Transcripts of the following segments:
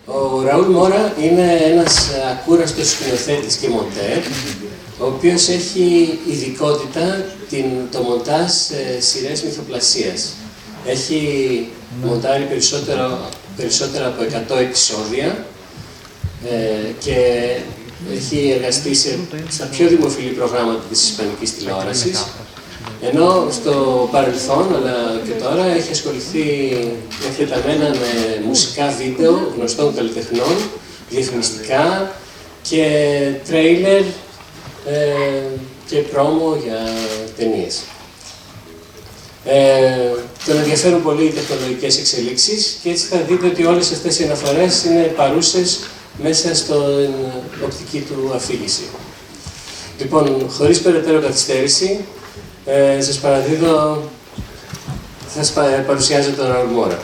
Ο Ραούλ Μόρα είναι ένας ακούραστος σκηνοθέτης και μοντέρ, ο οποίος έχει ειδικότητα το μοντάζ σε σειρές μυθοπλασίας. Έχει μοντάρει περισσότερα από 100 επεισόδια και έχει εργαστεί στα πιο δημοφιλή προγράμματα της ισπανικής τηλεόρασης. Ενώ στο παρελθόν, αλλά και τώρα, έχει ασχοληθεί εκτεταμένα με μουσικά βίντεο γνωστών καλλιτεχνών, διαφημιστικά και τρέιλερ και πρόμο για ταινίες. Τον ενδιαφέρουν πολύ οι τεχνολογικές εξελίξεις και έτσι θα δείτε ότι όλες αυτές οι αναφορές είναι παρούσες μέσα στην οπτική του αφήγηση. Λοιπόν, χωρίς περαιτέρω καθυστέρηση, σας παραδίδω, θα σας παρουσιάζω τον Ραούλ Μόρα.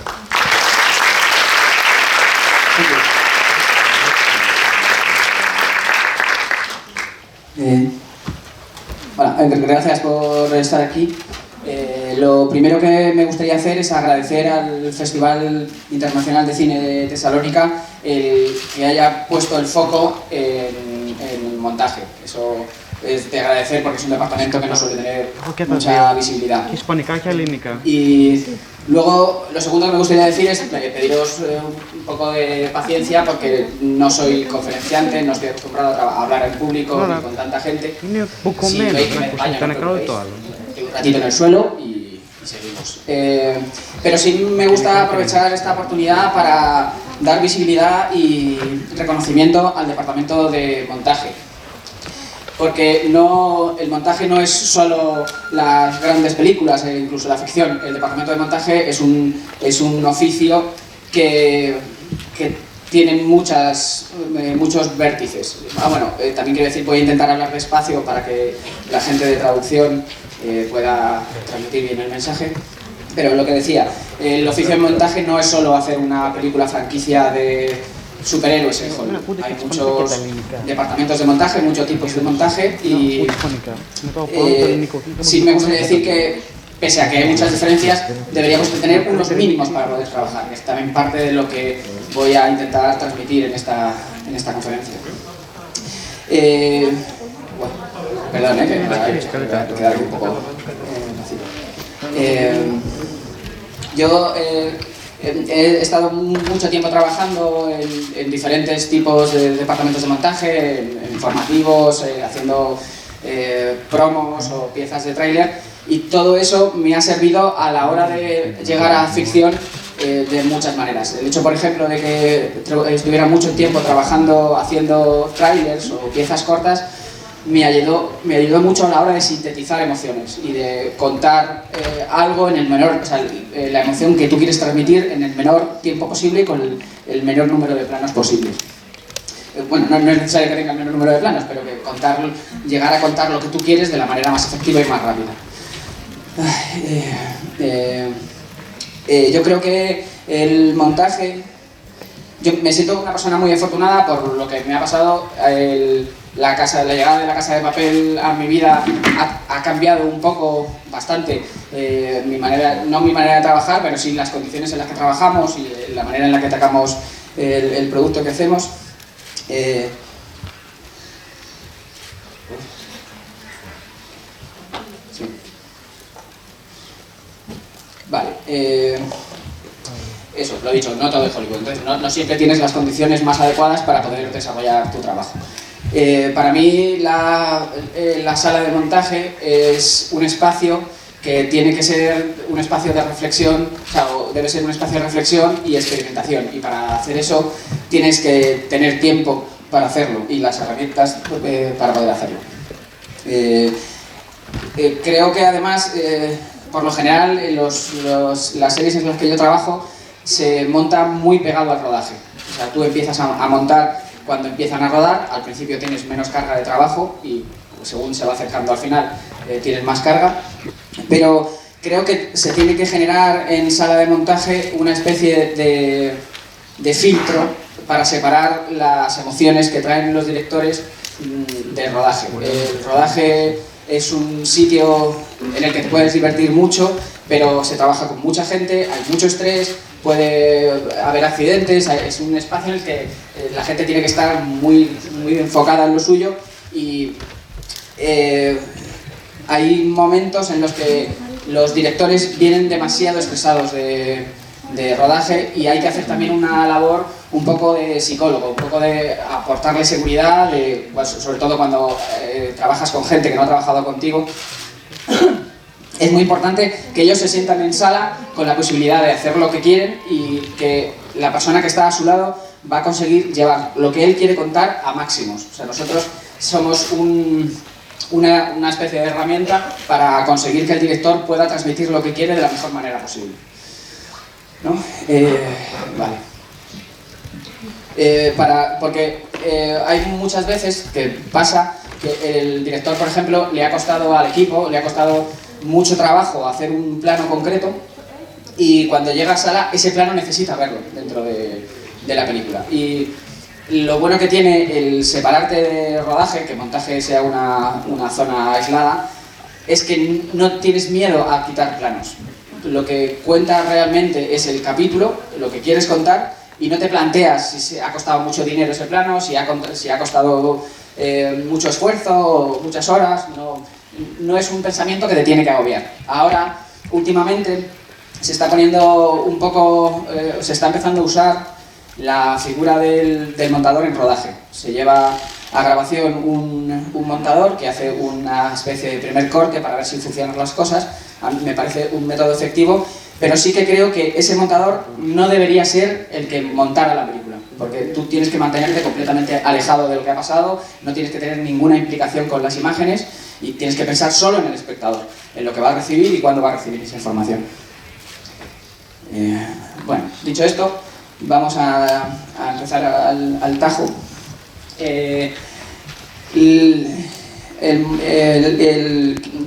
Hola, gracias por estar aquí. Lo primero que me gustaría hacer es agradecer al Festival Internacional de Cine de Tesalónica que haya puesto el foco en el montaje. Eso es de agradecer porque es un departamento que no suele tener mucha visibilidad. Y luego, lo segundo que me gustaría decir es pediros un poco de paciencia porque no soy conferenciante, no estoy acostumbrado a hablar en público ni con tanta gente. Si veis que me desmayo, no un ratito en el suelo y seguimos. Pero sí me gusta aprovechar esta oportunidad para dar visibilidad y reconocimiento al departamento de montaje. Porque el montaje no es solo las grandes películas, incluso la ficción. El departamento de montaje es un oficio que tiene muchos vértices. También quiero decir, voy a intentar hablar despacio para que la gente de traducción pueda transmitir bien el mensaje. Pero lo que decía, el oficio de montaje no es solo hacer una película franquicia de superhéroes en Hollywood. Hay muchos departamentos de montaje, muchos tipos de montaje y sí me gustaría decir que, pese a que hay muchas diferencias, deberíamos tener unos mínimos para poder trabajar, que es también parte de lo que voy a intentar transmitir en esta conferencia. Perdón, que me va a quedar un poco vacío. Yo he estado mucho tiempo trabajando en diferentes tipos de departamentos de montaje, en informativos, haciendo promos o piezas de tráiler, y todo eso me ha servido a la hora de llegar a ficción de muchas maneras. El hecho, por ejemplo, de que estuviera mucho tiempo trabajando haciendo tráilers o piezas cortas me ayudó mucho a la hora de sintetizar emociones y de contar algo en el menor, o sea, la emoción que tú quieres transmitir en el menor tiempo posible y con el menor número de planos posibles. Bueno, no es necesario que tenga el menor número de planos, pero que llegar a contar lo que tú quieres de la manera más efectiva y más rápida. Yo creo que el montaje... Yo me siento una persona muy afortunada por lo que me ha pasado. La llegada de La Casa de Papel a mi vida ha cambiado un poco, bastante, no mi manera de trabajar, pero sí las condiciones en las que trabajamos y la manera en la que atacamos el producto que hacemos. Sí. Vale. Eso, lo he dicho, no todo es Hollywood, entonces no siempre tienes las condiciones más adecuadas para poder desarrollar tu trabajo. Para mí la sala de montaje es un espacio que tiene que ser un espacio de reflexión, o sea, debe ser un espacio de reflexión y experimentación, y para hacer eso tienes que tener tiempo para hacerlo y las herramientas para poder hacerlo. Creo que además, por lo general, las series en las que yo trabajo se monta muy pegado al rodaje. O sea, tú empiezas a montar cuando empiezan a rodar, al principio tienes menos carga de trabajo y según se va acercando al final tienes más carga, pero creo que se tiene que generar en sala de montaje una especie de filtro para separar las emociones que traen los directores del rodaje. El rodaje es un sitio en el que te puedes divertir mucho, pero se trabaja con mucha gente, hay mucho estrés, puede haber accidentes, es un espacio en el que la gente tiene que estar muy enfocada en lo suyo y hay momentos en los que los directores vienen demasiado estresados de rodaje y hay que hacer también una labor un poco de psicólogo, un poco de aportarle seguridad, pues, sobre todo cuando trabajas con gente que no ha trabajado contigo. Es muy importante que ellos se sientan en sala con la posibilidad de hacer lo que quieren y que la persona que está a su lado va a conseguir llevar lo que él quiere contar a máximos. O sea, nosotros somos una especie de herramienta para conseguir que el director pueda transmitir lo que quiere de la mejor manera posible, ¿no? Vale. Porque hay muchas veces que pasa que el director, por ejemplo, le ha costado al equipo, le ha costado mucho trabajo hacer un plano concreto y cuando llega a sala ese plano necesita verlo dentro de la película. Y lo bueno que tiene el separarte de rodaje, que montaje sea una zona aislada, es que no tienes miedo a quitar planos. Lo que cuenta realmente es el capítulo, lo que quieres contar, y no te planteas si se ha costado mucho dinero ese plano, si ha costado mucho esfuerzo o muchas horas. No es un pensamiento que te tiene que agobiar. Ahora, últimamente, se está poniendo un poco, se está empezando a usar la figura del montador en rodaje. Se lleva a grabación un montador que hace una especie de primer corte para ver si funcionan las cosas. A mí me parece un método efectivo, pero sí que creo que ese montador no debería ser el que montara la película, porque tú tienes que mantenerte completamente alejado de lo que ha pasado, no tienes que tener ninguna implicación con las imágenes y tienes que pensar solo en el espectador, en lo que va a recibir y cuándo va a recibir esa información. Bueno, dicho esto, vamos a empezar al tajo.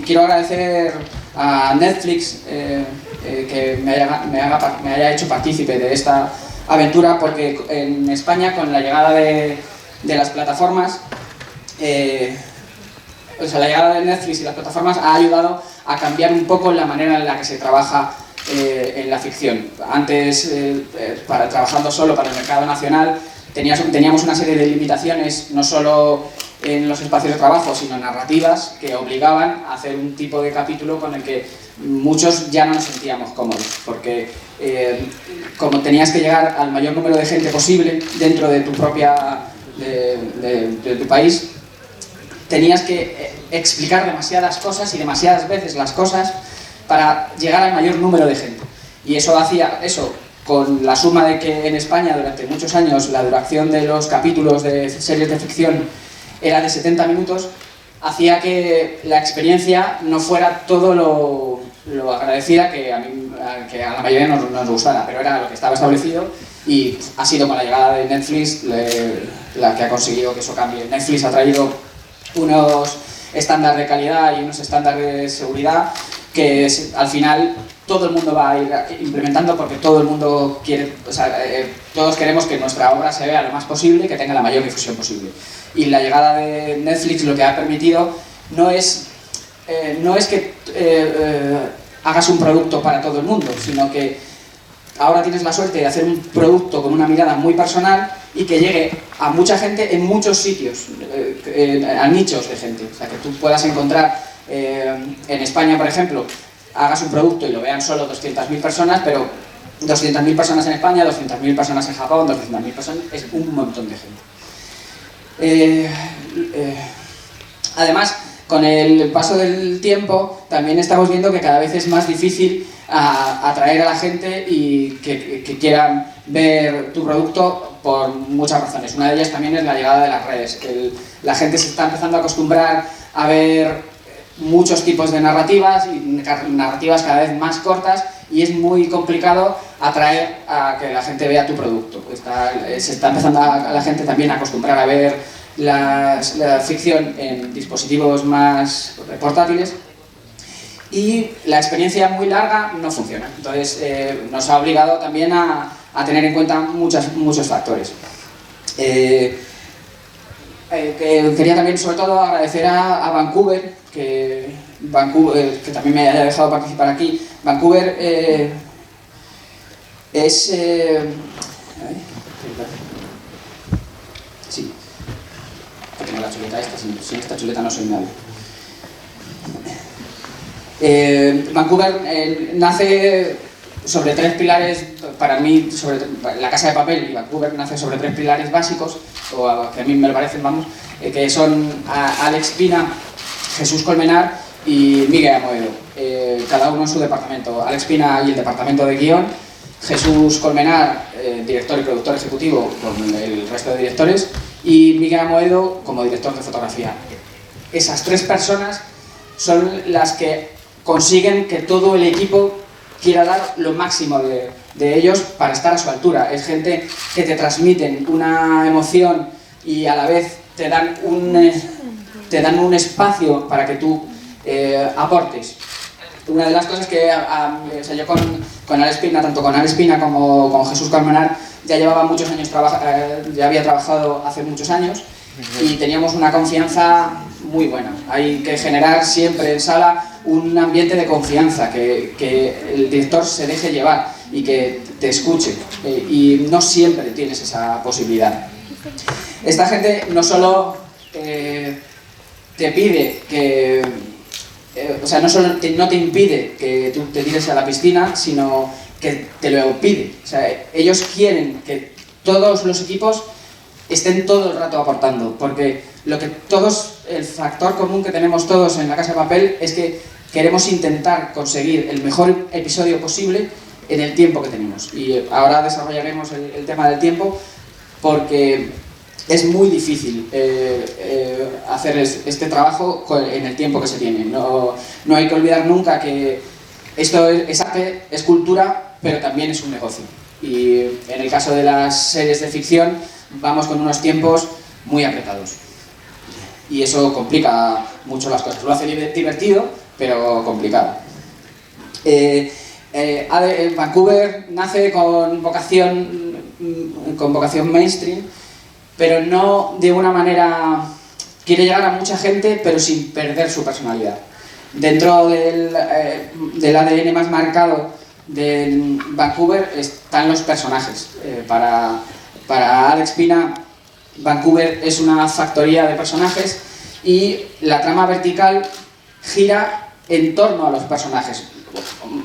Quiero agradecer a Netflix que me haya hecho partícipe de esta aventura, porque en España, con la llegada de las plataformas, o sea, la llegada de Netflix y las plataformas ha ayudado a cambiar un poco la manera en la que se trabaja en la ficción. Antes, trabajando solo para el mercado nacional, teníamos una serie de limitaciones, no solo en los espacios de trabajo, sino narrativas, que obligaban a hacer un tipo de capítulo con el que muchos ya no nos sentíamos cómodos, porque como tenías que llegar al mayor número de gente posible dentro de tu de tu país, tenías que explicar demasiadas cosas y demasiadas veces las cosas para llegar al mayor número de gente. Y eso con la suma de que en España durante muchos años la duración de los capítulos de series de ficción era de 70 minutos, hacía que la experiencia no fuera todo lo agradecida que a la mayoría nos gustara, pero era lo que estaba establecido y ha sido con la llegada de Netflix la que ha conseguido que eso cambie. Netflix ha traído unos estándares de calidad y unos estándares de seguridad que al final todo el mundo va a ir implementando, porque todo el mundo quiere, todos queremos que nuestra obra se vea lo más posible y que tenga la mayor difusión posible. Y la llegada de Netflix lo que ha permitido no es que hagas un producto para todo el mundo, sino que ahora tienes la suerte de hacer un producto con una mirada muy personal y que llegue a mucha gente en muchos sitios, a nichos de gente. O sea, que tú puedas encontrar en España, por ejemplo, hagas un producto y lo vean solo 200.000 personas, pero 200.000 personas en España, 200.000 personas en Japón, 200.000 personas, es un montón de gente. Además, con el paso del tiempo, también estamos viendo que cada vez es más difícil atraer a la gente y que quieran ver tu producto por muchas razones. Una de ellas también es la llegada de las redes. La gente se está empezando a acostumbrar a ver muchos tipos de narrativas y narrativas cada vez más cortas, y es muy complicado atraer a que la gente vea tu producto. Se está empezando la gente también a acostumbrar a ver la ficción en dispositivos más portátiles, y la experiencia muy larga no funciona. Entonces nos ha obligado también a tener en cuenta muchos factores. Quería también, sobre todo, agradecer a Vancouver, que también me haya dejado participar aquí. Vancouver Es... sí, que tengo la chuleta esta, sin esta chuleta no soy nadie. Vancouver nace sobre tres pilares, para mí, La Casa de Papel y Vancouver nace sobre tres pilares básicos, o que a mí me parecen, vamos, que son Alex Pina, Jesús Colmenar y Miguel Amoedo, cada uno en su departamento. Alex Pina y el departamento de guión, Jesús Colmenar, director y productor ejecutivo con el resto de directores, y Miguel Amoedo como director de fotografía. Esas tres personas son las que consiguen que todo el equipo quiera dar lo máximo de ellos para estar a su altura. Es gente que te transmiten una emoción y a la vez te dan un espacio para que tú aportes. Una de las cosas que o sea, yo con Alex Pina, tanto con Alex Pina como con Jesús Colmenar, ya llevaba muchos años, ya había trabajado hace muchos años y teníamos una confianza muy buena. Hay que generar siempre en sala un ambiente de confianza, que el director se deje llevar y que te escuche, y no siempre tienes esa posibilidad. Esta gente no solo te pide que, o sea, no solo no te impide que tú te tires a la piscina, sino que te lo pide. O sea, ellos quieren que todos los equipos estén todo el rato aportando, porque el factor común que tenemos todos en La Casa de Papel es que queremos intentar conseguir el mejor episodio posible en el tiempo que tenemos. Y ahora desarrollaremos el tema del tiempo, porque es muy difícil hacer este trabajo en el tiempo que se tiene. No hay que olvidar nunca que esto es arte, es cultura, pero también es un negocio. Y en el caso de las series de ficción vamos con unos tiempos muy apretados. Y eso complica mucho las cosas. Lo hace divertido, pero complicado. Vancouver nace con vocación mainstream, pero no de una manera... Quiere llegar a mucha gente, pero sin perder su personalidad. Dentro del ADN más marcado de Vancouver están los personajes. Para Alex Pina, Vancouver es una factoría de personajes y la trama vertical gira en torno a los personajes.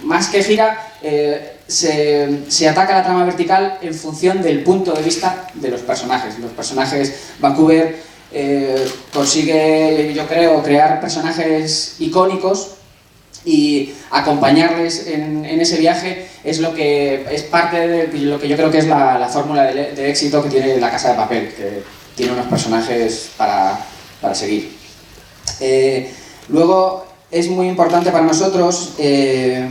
Más que gira, se ataca la trama vertical en función del punto de vista de los personajes. Los personajes, Vancouver consigue, yo creo, crear personajes icónicos, y acompañarles en ese viaje es parte de lo que yo creo que es la fórmula de éxito que tiene La Casa de Papel, que tiene unos personajes para seguir. Luego es muy importante para nosotros el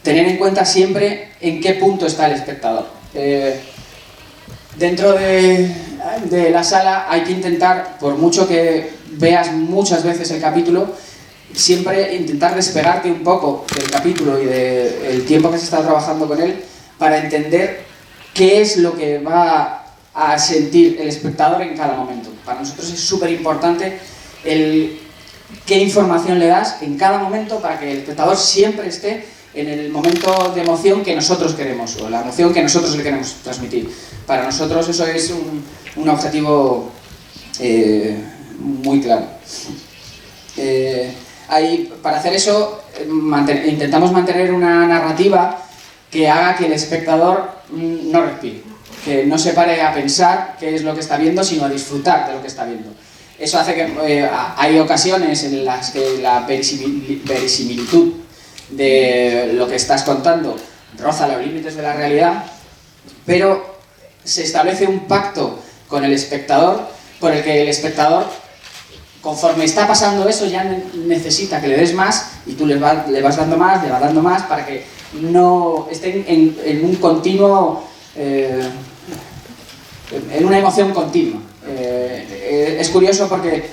tener en cuenta siempre en qué punto está el espectador. Dentro de la sala hay que intentar, por mucho que veas muchas veces el capítulo, siempre intentar despegarte un poco del capítulo y del tiempo que se está trabajando con él, para entender qué es lo que va a sentir el espectador en cada momento. Para nosotros es súper importante qué información le das en cada momento, para que el espectador siempre esté en el momento de emoción que nosotros queremos, o la emoción que nosotros le queremos transmitir. Para nosotros eso es un objetivo muy claro. Para hacer eso intentamos mantener una narrativa que haga que el espectador no respire, que no se pare a pensar qué es lo que está viendo, sino a disfrutar de lo que está viendo. Eso hace que hay ocasiones en las que la verisimilitud de lo que estás contando roza los límites de la realidad, pero se establece un pacto con el espectador, por el que el espectador, conforme está pasando eso, ya necesita que le des más, y tú le vas dando más, le vas dando más, para que no estén en un continuo, en una emoción continua. Es curioso porque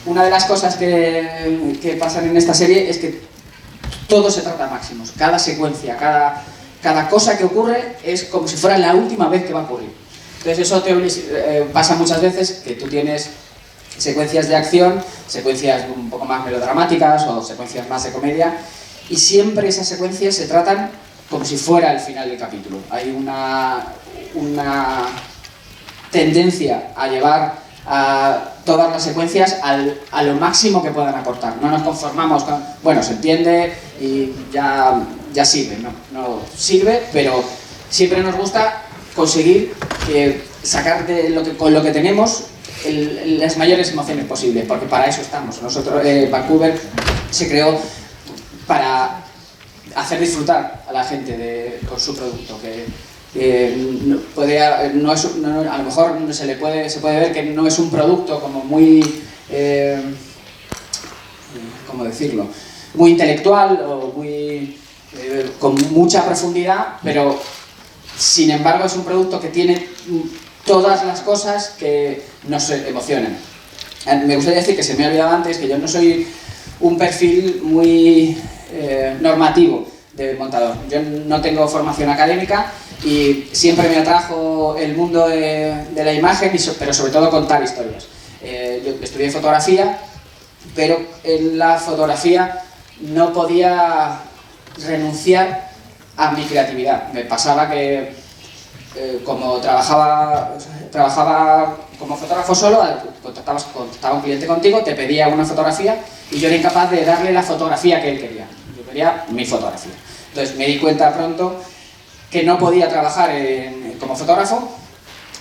una de las cosas que pasan en esta serie es que todo se trata a máximos. Cada secuencia, cada cosa que ocurre es como si fuera la última vez que va a ocurrir. Entonces eso pasa muchas veces, que tú tienes secuencias de acción, secuencias un poco más melodramáticas o secuencias más de comedia, y siempre esas secuencias se tratan como si fuera el final del capítulo. Hay una tendencia a llevar a todas las secuencias a lo máximo que puedan aportar. No nos conformamos con, bueno, se entiende y ya sirve, no sirve, pero siempre nos gusta conseguir sacar con lo que tenemos las mayores emociones posibles, porque para eso estamos. Nosotros, Vancouver se creó para hacer disfrutar a la gente con su producto, a lo mejor se puede ver que no es un producto como muy, ¿cómo decirlo?, muy intelectual o con mucha profundidad, pero sin embargo es un producto que tiene todas las cosas que nos emocionan. Me gustaría decir, que se me ha olvidado antes, que yo no soy un perfil muy normativo de montador. Yo no tengo formación académica y siempre me atrajo el mundo de la imagen, pero sobre todo contar historias. Yo estudié fotografía, pero en la fotografía no podía renunciar a mi creatividad. Me pasaba que como trabajaba como fotógrafo solo, contactaba un cliente contigo, te pedía una fotografía y yo era incapaz de darle la fotografía que él quería. Yo quería mi fotografía. Entonces me di cuenta pronto que no podía trabajar como fotógrafo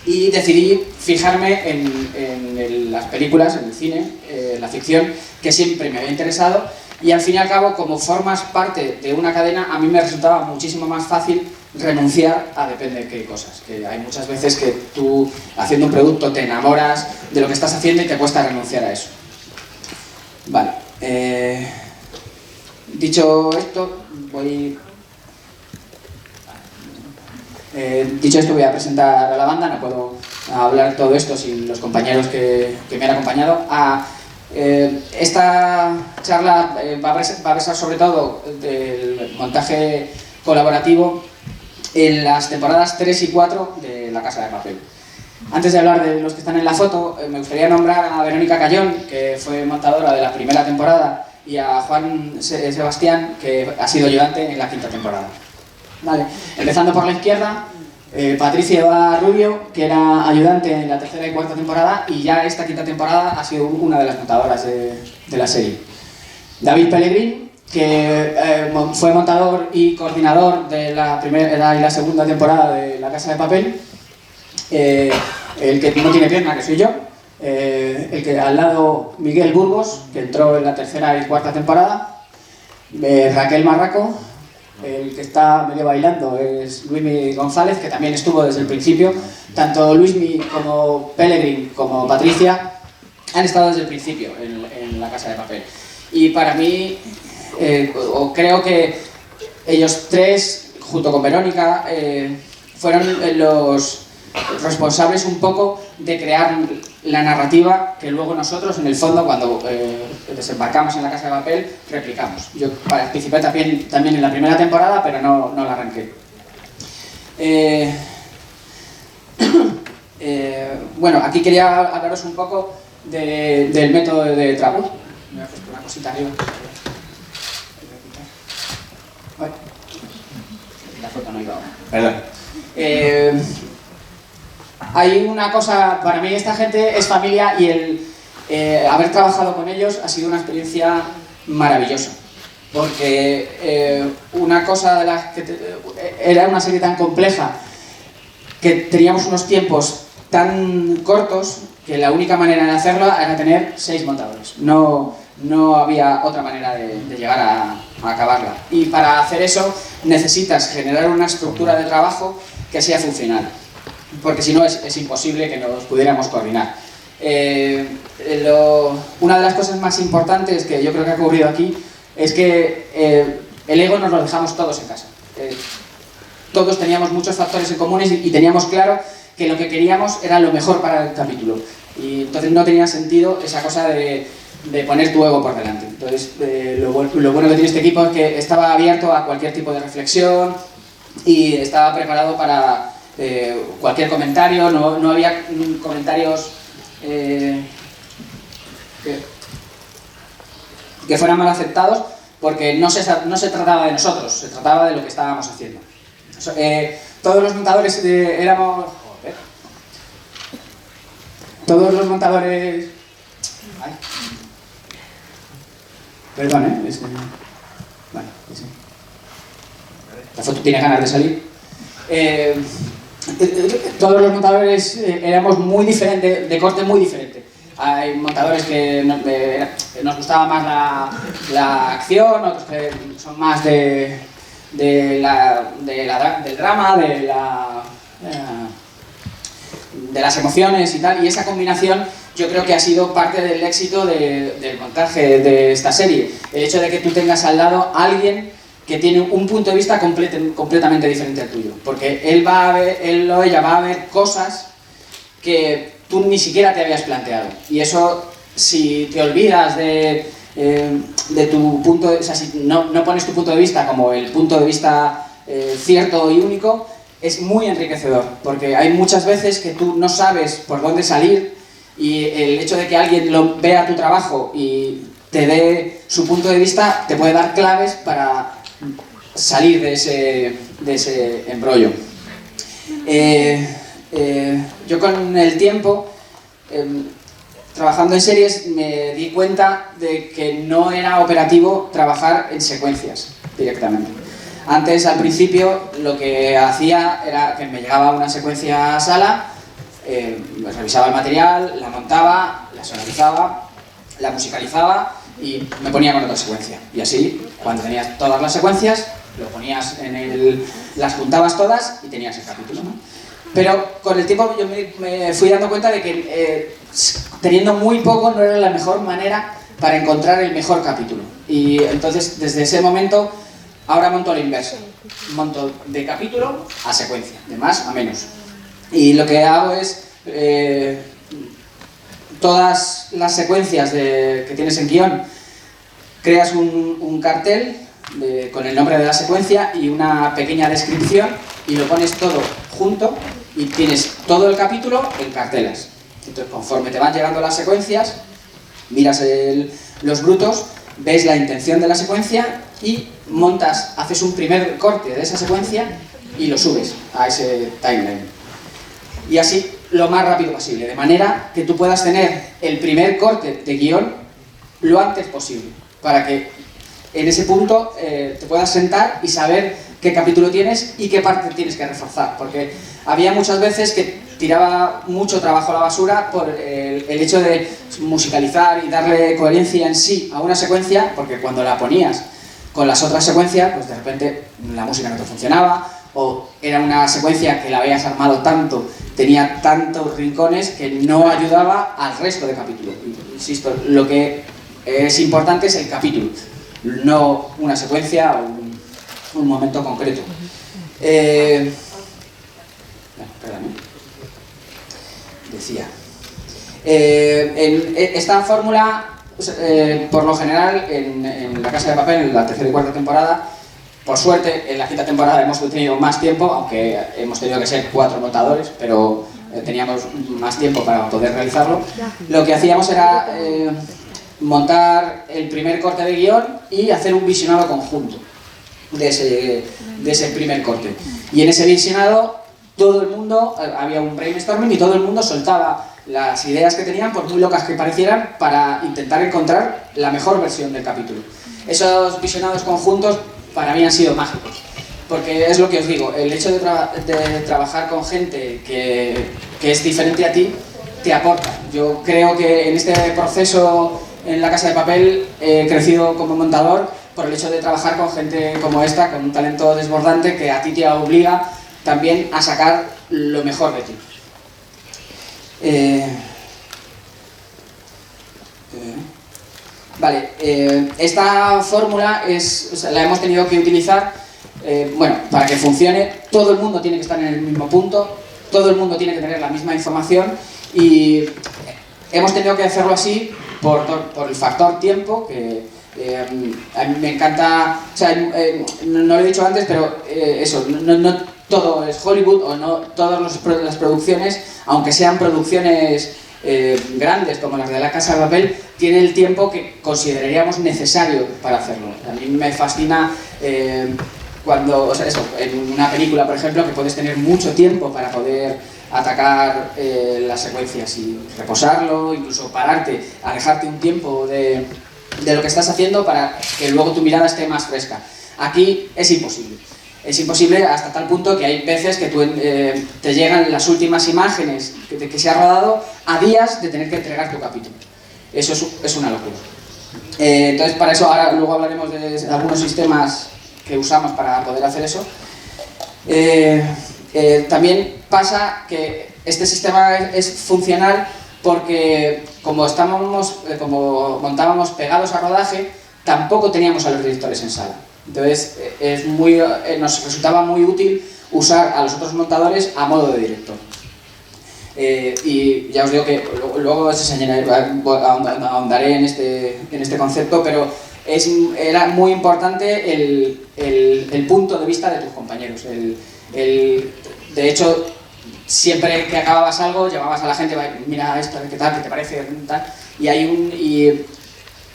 y decidí fijarme en las películas, en el cine, la ficción, que siempre me había interesado, y al fin y al cabo, como formas parte de una cadena, a mí me resultaba muchísimo más fácil renunciar a depende de qué cosas. Que hay muchas veces que tú, haciendo un producto, te enamoras de lo que estás haciendo y te cuesta renunciar a eso. Vale. Dicho esto, voy a presentar a la banda. No puedo hablar todo esto sin los compañeros que me han acompañado. Esta charla va a versar sobre todo del montaje colaborativo en las temporadas 3 y 4 de La Casa de Papel. Antes de hablar de los que están en la foto, me gustaría nombrar a Verónica Cayón, que fue montadora de la primera temporada, y a Juan Sebastián, que ha sido ayudante en la quinta temporada. Vale. Empezando por la izquierda, Patricia Eva Rubio, que era ayudante en la tercera y cuarta temporada, y ya esta quinta temporada ha sido una de las montadoras de la serie. David Pellegrín, que fue montador y coordinador de la primera y la segunda temporada de La Casa de Papel. El que no tiene pierna, que soy yo. El que al lado, Miguel Burgos, que entró en la tercera y cuarta temporada. Raquel Marraco. El que está medio bailando es Luismi González, que también estuvo desde el principio. Tanto Luismi como Pellegrín como Patricia han estado desde el principio en La Casa de Papel. Y para mí, creo que ellos tres, junto con Verónica, fueron los responsables un poco de crear la narrativa que luego nosotros, en el fondo, cuando desembarcamos en La Casa de Papel, replicamos. Yo participé también en la primera temporada, pero no la arranqué. Bueno, aquí quería hablaros un poco del método de trabajo. Me he puesto una cosita arriba. La foto no iba ahora. Perdón. Hay una cosa, para mí esta gente es familia, y el haber trabajado con ellos ha sido una experiencia maravillosa, porque una cosa de las que era una serie tan compleja que teníamos unos tiempos tan cortos que la única manera de hacerlo era tener 6 montadores. No había otra manera de llegar a acabarla, y para hacer eso necesitas generar una estructura de trabajo que sea funcional, porque si no es imposible que nos pudiéramos coordinar. Una de las cosas más importantes que yo creo que ha ocurrido aquí es que el ego nos lo dejamos todos en casa. Todos teníamos muchos factores en comunes y teníamos claro que lo que queríamos era lo mejor para el capítulo. Y entonces no tenía sentido esa cosa de poner tu ego por delante. Entonces lo bueno que tiene este equipo es que estaba abierto a cualquier tipo de reflexión y estaba preparado para cualquier comentario. No había comentarios que fueran mal aceptados, porque no se trataba de nosotros, se trataba de lo que estábamos haciendo. Todos los montadores éramos... Todos los montadores... Ay. Perdón, Vale, sí. La foto tiene ganas de salir. Todos los montadores éramos muy diferentes, de corte muy diferente. Hay montadores que nos gustaba más la acción, otros que son más del drama, de las emociones y tal, y esa combinación yo creo que ha sido parte del éxito del montaje de esta serie. El hecho de que tú tengas al lado a alguien que tiene un punto de vista completamente diferente al tuyo, porque él o ella va a ver cosas que tú ni siquiera te habías planteado, y eso, si te olvidas de tu punto de vista, o sea, si no pones tu punto de vista como el punto de vista cierto y único, es muy enriquecedor, porque hay muchas veces que tú no sabes por dónde salir, y el hecho de que alguien vea tu trabajo y te dé su punto de vista te puede dar claves para salir de ese embrollo. Yo con el tiempo, trabajando en series, me di cuenta de que no era operativo trabajar en secuencias directamente. Antes, al principio, lo que hacía era que me llegaba una secuencia a sala, revisaba el material, la montaba, la sonorizaba, la musicalizaba y me ponía con otra secuencia. Y así, cuando tenías todas las secuencias, lo ponías las juntabas todas y tenías el capítulo, ¿no? Pero con el tiempo yo me fui dando cuenta de que teniendo muy poco no era la mejor manera para encontrar el mejor capítulo. Y entonces, desde ese momento, ahora monto al inverso. Monto de capítulo a secuencia, de más a menos. Y lo que hago es, todas las secuencias que tienes en guión, creas un cartel con el nombre de la secuencia y una pequeña descripción, y lo pones todo junto y tienes todo el capítulo en cartelas. Entonces, conforme te van llegando las secuencias, miras los brutos, ves la intención de la secuencia y haces un primer corte de esa secuencia y lo subes a ese timeline. Y así lo más rápido posible, de manera que tú puedas tener el primer corte de guión lo antes posible, para que en ese punto te puedas sentar y saber qué capítulo tienes y qué parte tienes que reforzar, porque había muchas veces que tiraba mucho trabajo a la basura por el hecho de musicalizar y darle coherencia en sí a una secuencia, porque cuando la ponías con las otras secuencias, pues de repente la música no te funcionaba, o era una secuencia que la habías armado tanto, tenía tantos rincones que no ayudaba al resto del capítulo. Insisto, lo que es importante es el capítulo, no una secuencia o un momento concreto. Perdón, decía. En esta fórmula, por lo general, en La Casa de Papel, en la tercera y cuarta temporada, por suerte, en la quinta temporada hemos tenido más tiempo, aunque hemos tenido que ser 4 montadores, pero teníamos más tiempo para poder realizarlo. Lo que hacíamos era montar el primer corte de guión y hacer un visionado conjunto de ese primer corte. Y en ese visionado, todo el mundo, había un brainstorming y todo el mundo soltaba las ideas que tenían, por muy locas que parecieran, para intentar encontrar la mejor versión del capítulo. Esos visionados conjuntos para mí han sido mágicos, porque es lo que os digo, el hecho de trabajar con gente que es diferente a ti, te aporta. Yo creo que en este proceso en La Casa de Papel he crecido como montador por el hecho de trabajar con gente como esta, con un talento desbordante que a ti te obliga también a sacar lo mejor de ti. Vale, esta fórmula la hemos tenido que utilizar, bueno, para que funcione. Todo el mundo tiene que estar en el mismo punto, todo el mundo tiene que tener la misma información, y hemos tenido que hacerlo así por el factor tiempo, que a mí me encanta, o sea, no lo he dicho antes, pero eso, no todo es Hollywood, o no todas las producciones, aunque sean producciones grandes como las de La Casa de Papel tienen el tiempo que consideraríamos necesario para hacerlo. A mí me fascina cuando, o sea, eso, en una película, por ejemplo, que puedes tener mucho tiempo para poder atacar las secuencias y reposarlo, incluso pararte, alejarte un tiempo de lo que estás haciendo para que luego tu mirada esté más fresca. Aquí es imposible. Es imposible hasta tal punto que hay veces que te llegan las últimas imágenes que se ha rodado a días de tener que entregar tu capítulo. Eso es una locura. Entonces, para eso ahora luego hablaremos de algunos sistemas que usamos para poder hacer eso. También pasa que este sistema es funcional porque como montábamos pegados a rodaje, tampoco teníamos a los directores en sala. Entonces nos resultaba muy útil usar a los otros montadores a modo de director. Y ya os digo que luego ahondaré en este concepto, pero era muy importante el punto de vista de tus compañeros. De hecho, siempre que acababas algo, llamabas a la gente, mira esto, ¿qué tal? ¿Qué te parece? Tal.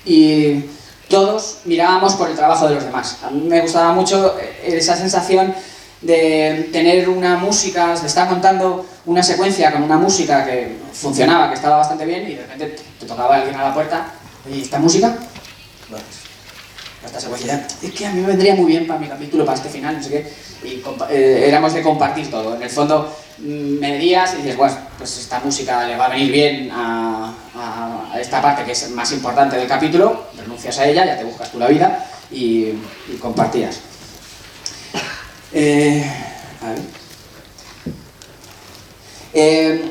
Y todos mirábamos por el trabajo de los demás. A mí me gustaba mucho esa sensación de tener una música, de estar montando una secuencia con una música que funcionaba, que estaba bastante bien, y de repente te tocaba alguien a la puerta. Oye, ¿esta música? Bueno, esta secuencia, es que a mí me vendría muy bien para mi capítulo, para este final, no sé qué. Y éramos de compartir todo. En el fondo, medías y dices, bueno, pues esta música le va a venir bien a esta parte que es más importante del capítulo, renuncias a ella, ya te buscas tú la vida y compartías. A ver.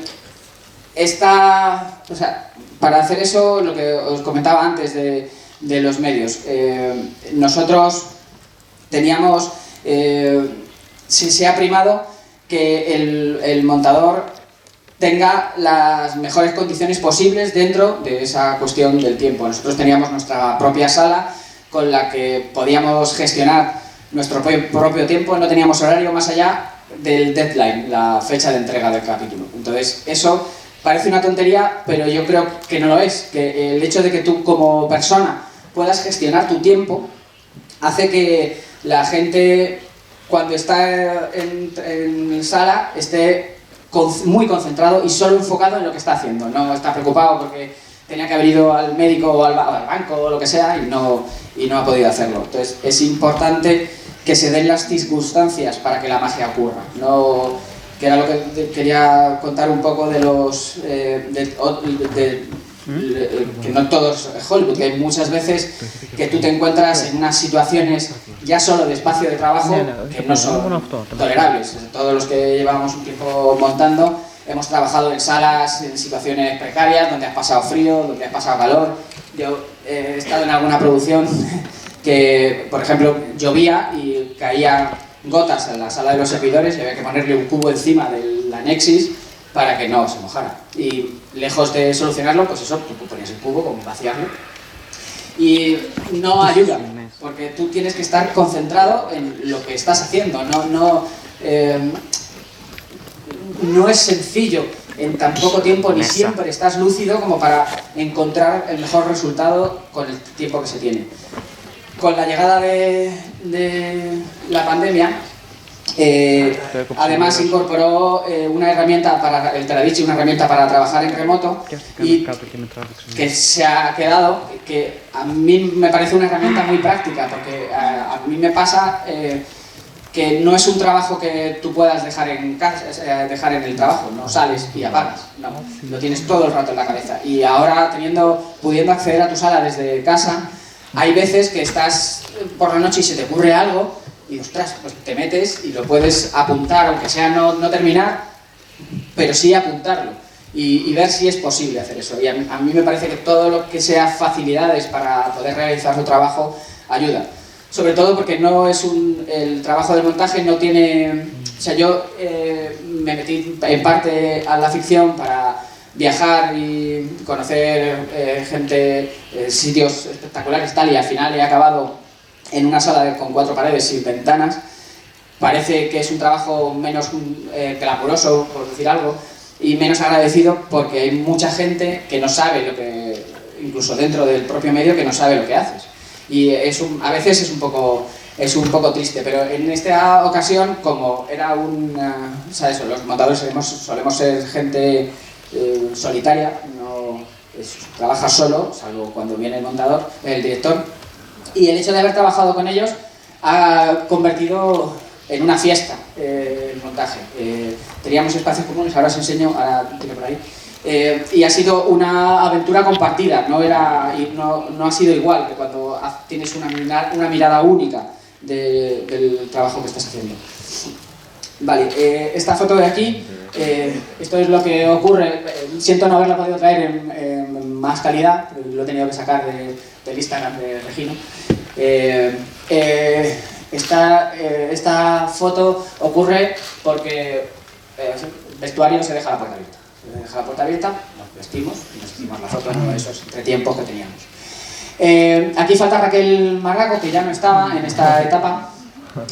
Para hacer eso, lo que os comentaba antes de los medios, nosotros teníamos, se ha primado que el montador tenga las mejores condiciones posibles dentro de esa cuestión del tiempo. Nosotros teníamos nuestra propia sala con la que podíamos gestionar nuestro propio tiempo, no teníamos horario más allá del deadline, la fecha de entrega del capítulo. Entonces, eso parece una tontería, pero yo creo que no lo es, que el hecho de que tú como persona puedas gestionar tu tiempo hace que la gente, cuando está en sala, esté muy concentrado y solo enfocado en lo que está haciendo. No está preocupado porque tenía que haber ido al médico o al banco o lo que sea y no ha podido hacerlo. Entonces es importante que se den las circunstancias para que la magia ocurra. Que era lo que quería contar un poco de los... que no todos Hollywood, que hay muchas veces que tú te encuentras en unas situaciones ya solo de espacio de trabajo que no son tolerables. Todos los que llevamos un tiempo montando hemos trabajado en salas, en situaciones precarias, donde has pasado frío, donde has pasado calor. Yo he estado en alguna producción que, por ejemplo, llovía y caían gotas en la sala de los servidores y había que ponerle un cubo encima de la Nexis para que no se mojara. Y lejos de solucionarlo, pues eso, tú ponías el cubo, como vaciarlo. Y no ayuda, porque tú tienes que estar concentrado en lo que estás haciendo. No es sencillo en tan poco tiempo, ni siempre estás lúcido como para encontrar el mejor resultado con el tiempo que se tiene. Con la llegada de la pandemia, además incorporó una herramienta para el Teradici, una herramienta para trabajar en remoto, y que se ha quedado, que a mí me parece una herramienta muy práctica, porque a mí me pasa que no es un trabajo que tú puedas dejar en dejar en el trabajo, no sales y apagas, no, lo tienes todo el rato en la cabeza. Y ahora pudiendo acceder a tu sala desde casa, hay veces que estás por la noche y se te ocurre algo y ostras, pues te metes y lo puedes apuntar, aunque sea no terminar, pero sí apuntarlo y ver si es posible hacer eso. Y a mí me parece que todo lo que sea facilidades para poder realizar tu trabajo ayuda. Sobre todo porque no es el trabajo del montaje no tiene... O sea, yo me metí en parte a la ficción para viajar y conocer gente, sitios espectaculares tal, y al final he acabado en una sala con 4 paredes sin ventanas. Parece que es un trabajo menos glamuroso, por decir algo, y menos agradecido porque hay mucha gente que no sabe lo que, incluso dentro del propio medio, que no sabe lo que haces. Y a veces es un poco triste, pero en esta ocasión, como era ¿sabes? Los montadores solemos ser gente solitaria, no trabaja solo, salvo cuando viene el montador, el director, y el hecho de haber trabajado con ellos ha convertido en una fiesta el montaje. Teníamos espacios comunes, ahora os enseño, ahora tiene por ahí, y ha sido una aventura compartida, no ha sido igual que cuando tienes una mirada única del trabajo que estás haciendo. Vale, esta foto de aquí, esto es lo que ocurre. Siento no haberla podido traer en más calidad, lo he tenido que sacar del Instagram de Regino. Esta foto ocurre porque el vestuario se deja la puerta abierta. Se deja la puerta abierta, nos vestimos y nos hicimos la foto en esos entretiempos que teníamos. Aquí falta Raquel Marraco, que ya no estaba en esta etapa,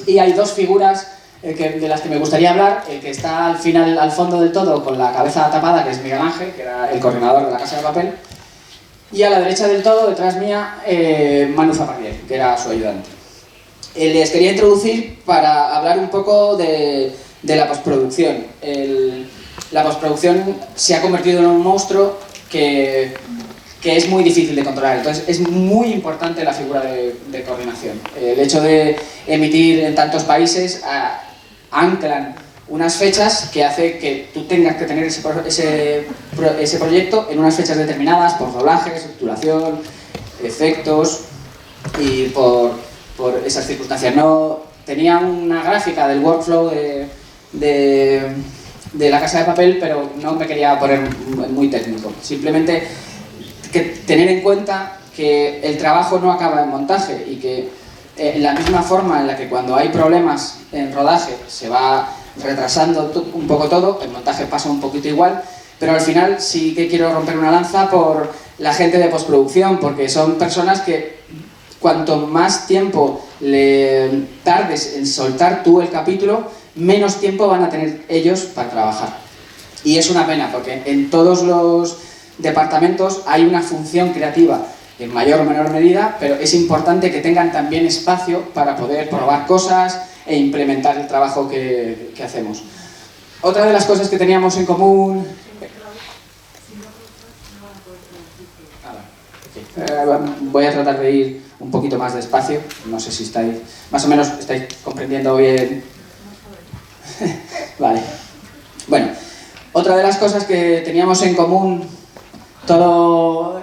y hay dos figuras de las que me gustaría hablar. El que está al fondo del todo con la cabeza tapada, que es Miguel Ángel, que era el coordinador de la Casa de Papel, y a la derecha del todo, detrás mía, Manu Zapardiel, que era su ayudante. Les quería introducir para hablar un poco de la postproducción. La postproducción se ha convertido en un monstruo que es muy difícil de controlar, entonces es muy importante la figura de coordinación. El hecho de emitir en tantos países anclan unas fechas que hace que tú tengas que tener ese proyecto en unas fechas determinadas por doblaje, subtitulación, efectos y por esas circunstancias. No, tenía una gráfica del workflow de la Casa de Papel, pero no me quería poner muy técnico. Simplemente tener en cuenta que el trabajo no acaba en montaje y que en la misma forma en la que cuando hay problemas en rodaje se va retrasando un poco todo, en montaje pasa un poquito igual, pero al final sí que quiero romper una lanza por la gente de postproducción, porque son personas que cuanto más tiempo le tardes en soltar tú el capítulo, menos tiempo van a tener ellos para trabajar. Y es una pena, porque en todos los departamentos hay una función creativa en mayor o menor medida, pero es importante que tengan también espacio para poder probar cosas e implementar el trabajo que hacemos. Otra de las cosas que teníamos en común... voy a tratar de ir un poquito más despacio, no sé si estáis... más o menos estáis comprendiendo bien. Vale. Bueno, otra de las cosas que teníamos en común todo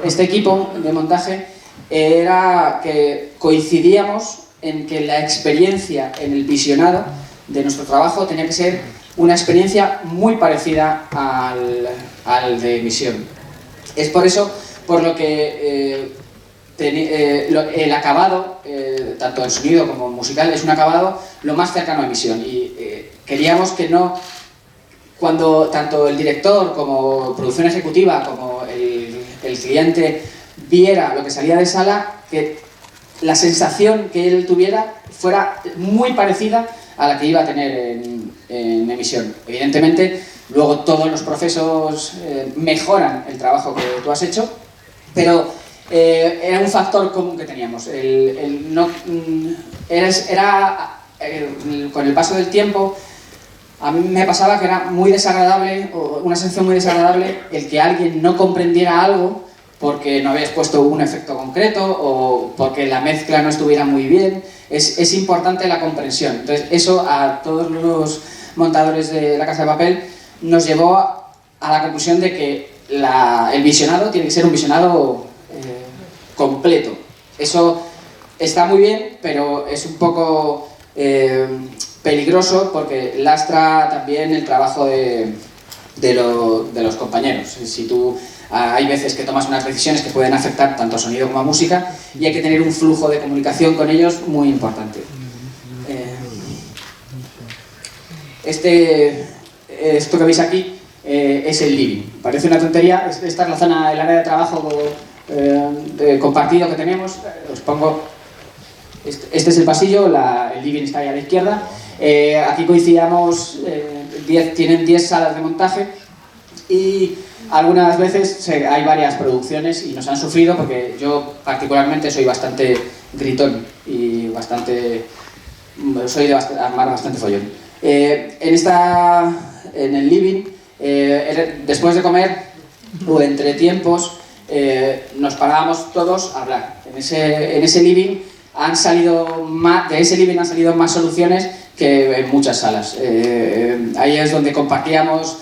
este equipo de montaje era que coincidíamos en que la experiencia en el visionado de nuestro trabajo tenía que ser una experiencia muy parecida al de emisión. Es por eso por lo que el acabado, tanto en sonido como en musical, es un acabado lo más cercano a emisión, y queríamos que no, cuando tanto el director como producción ejecutiva como el cliente viera lo que salía de sala, que la sensación que él tuviera fuera muy parecida a la que iba a tener en emisión. Evidentemente, luego todos los procesos mejoran el trabajo que tú has hecho, pero era un factor común que teníamos. Con el paso del tiempo, a mí me pasaba que era muy desagradable, o una sensación muy desagradable, el que alguien no comprendiera algo porque no habías puesto un efecto concreto o porque la mezcla no estuviera muy bien. Es importante la comprensión. Entonces, eso a todos los montadores de la Casa de Papel nos llevó a la conclusión de que el visionado tiene que ser un visionado completo. Eso está muy bien, pero es un poco peligroso porque lastra también el trabajo de los compañeros. Si tú, hay veces que tomas unas decisiones que pueden afectar tanto a sonido como a música, y hay que tener un flujo de comunicación con ellos muy importante. Esto que veis aquí es el living. Parece una tontería, esta es la zona, el área de trabajo compartido que tenemos. Os pongo, este es el pasillo, el living está ahí a la izquierda. Aquí coincidamos, tienen 10 salas de montaje, Y algunas veces hay varias producciones y nos han sufrido porque yo particularmente soy bastante gritón y soy de armar bastante follón. En el living, después de comer o entre tiempos, nos parábamos todos a hablar. En ese living de ese living han salido más soluciones que en muchas salas. Ahí es donde compartíamos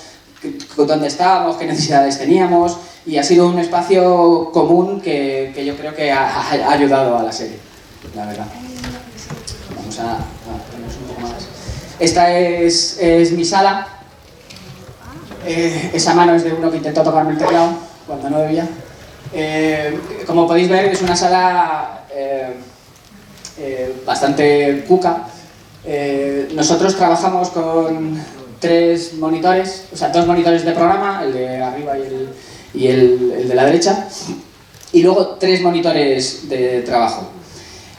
dónde estábamos, qué necesidades teníamos, y ha sido un espacio común que yo creo que ha ayudado a la serie, la verdad. Vamos a ponernos un poco más. Esta es mi sala. Esa mano es de uno que intentó tocarme el teclado cuando no debía. Como podéis ver, es una sala bastante cuca. Nosotros trabajamos con 3 monitores, o sea, 2 monitores de programa, el de arriba y el de la derecha, y luego 3 monitores de trabajo.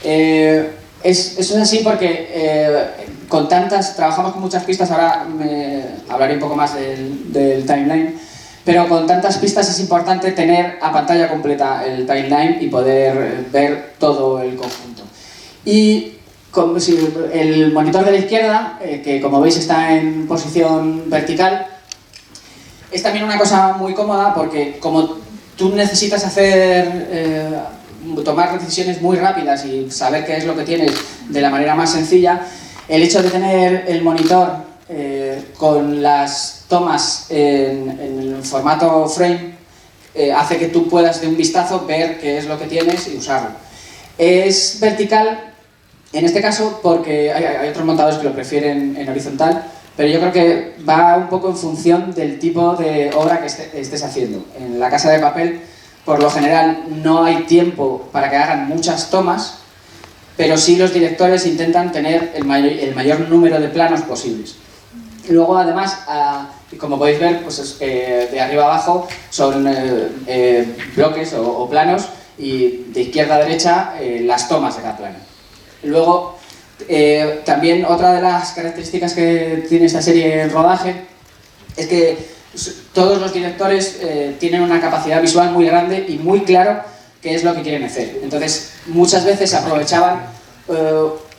Eso es así porque trabajamos con muchas pistas, ahora hablaré un poco más del timeline, pero con tantas pistas es importante tener a pantalla completa el timeline y poder ver todo el conjunto. Y el monitor de la izquierda, que como veis está en posición vertical, es también una cosa muy cómoda porque como tú necesitas tomar decisiones muy rápidas y saber qué es lo que tienes de la manera más sencilla, el hecho de tener el monitor con las tomas en el formato frame hace que tú puedas de un vistazo ver qué es lo que tienes y usarlo. Es vertical en este caso porque hay otros montadores que lo prefieren en horizontal, pero yo creo que va un poco en función del tipo de obra que estés haciendo. En La Casa de Papel, por lo general, no hay tiempo para que hagan muchas tomas, pero sí los directores intentan tener el mayor número de planos posibles. Luego, además, como podéis ver, pues de arriba a abajo son bloques o planos, y de izquierda a derecha las tomas de cada plano. Luego, también otra de las características que tiene esta serie en rodaje es que todos los directores tienen una capacidad visual muy grande y muy claro qué es lo que quieren hacer. Entonces, muchas veces aprovechaban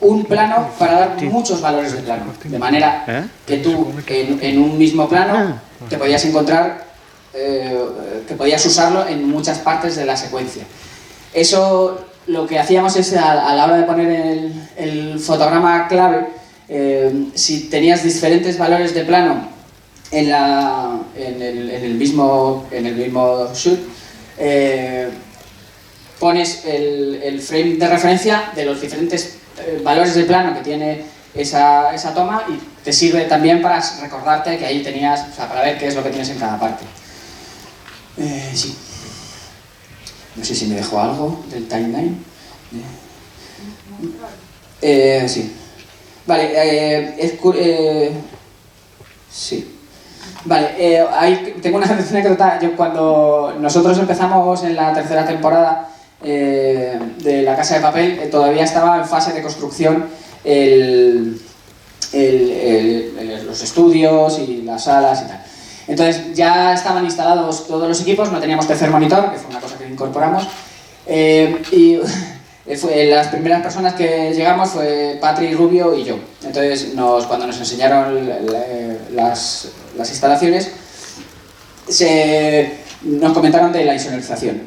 un plano para dar muchos valores de plano, de manera que tú en un mismo plano te podías encontrar, que podías usarlo en muchas partes de la secuencia. Eso lo que hacíamos es, a la hora de poner el fotograma clave, si tenías diferentes valores de plano en el mismo shoot, pones el frame de referencia de los diferentes valores de plano que tiene esa toma, y te sirve también para recordarte que ahí tenías, o sea, para ver qué es lo que tienes en cada parte. Sí. No sé si me dejó algo del timeline. Sí. Vale, sí. Vale, tengo una anécdota. Cuando nosotros empezamos en la 3ª temporada de La Casa de Papel, todavía estaba en fase de construcción los estudios y las salas y tal. Entonces ya estaban instalados todos los equipos, no teníamos tercer monitor, que fue una cosa que incorporamos, y las primeras personas que llegamos fue Patri, Rubio y yo. Entonces cuando nos enseñaron las instalaciones, nos comentaron de la insonorización.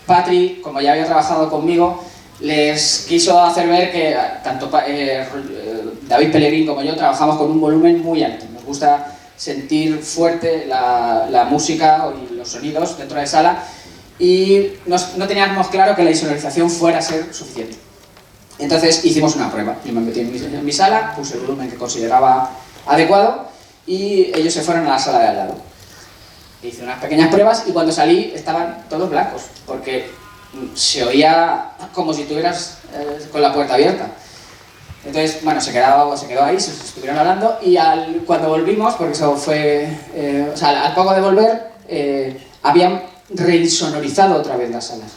Patri, como ya había trabajado conmigo, les quiso hacer ver que tanto David Pellegrín como yo trabajamos con un volumen muy alto. Nos gusta sentir fuerte la música y los sonidos dentro de sala, y no teníamos claro que la insonorización fuera a ser suficiente. Entonces hicimos una prueba. Yo me metí en mi sala, puse el volumen que consideraba adecuado y ellos se fueron a la sala de al lado. Hice unas pequeñas pruebas y cuando salí estaban todos blancos, porque se oía como si estuvieras con la puerta abierta. Entonces, bueno, se quedó ahí, se estuvieron hablando, y cuando volvimos, porque eso fue... al poco de volver, habían reinsonorizado otra vez las salas.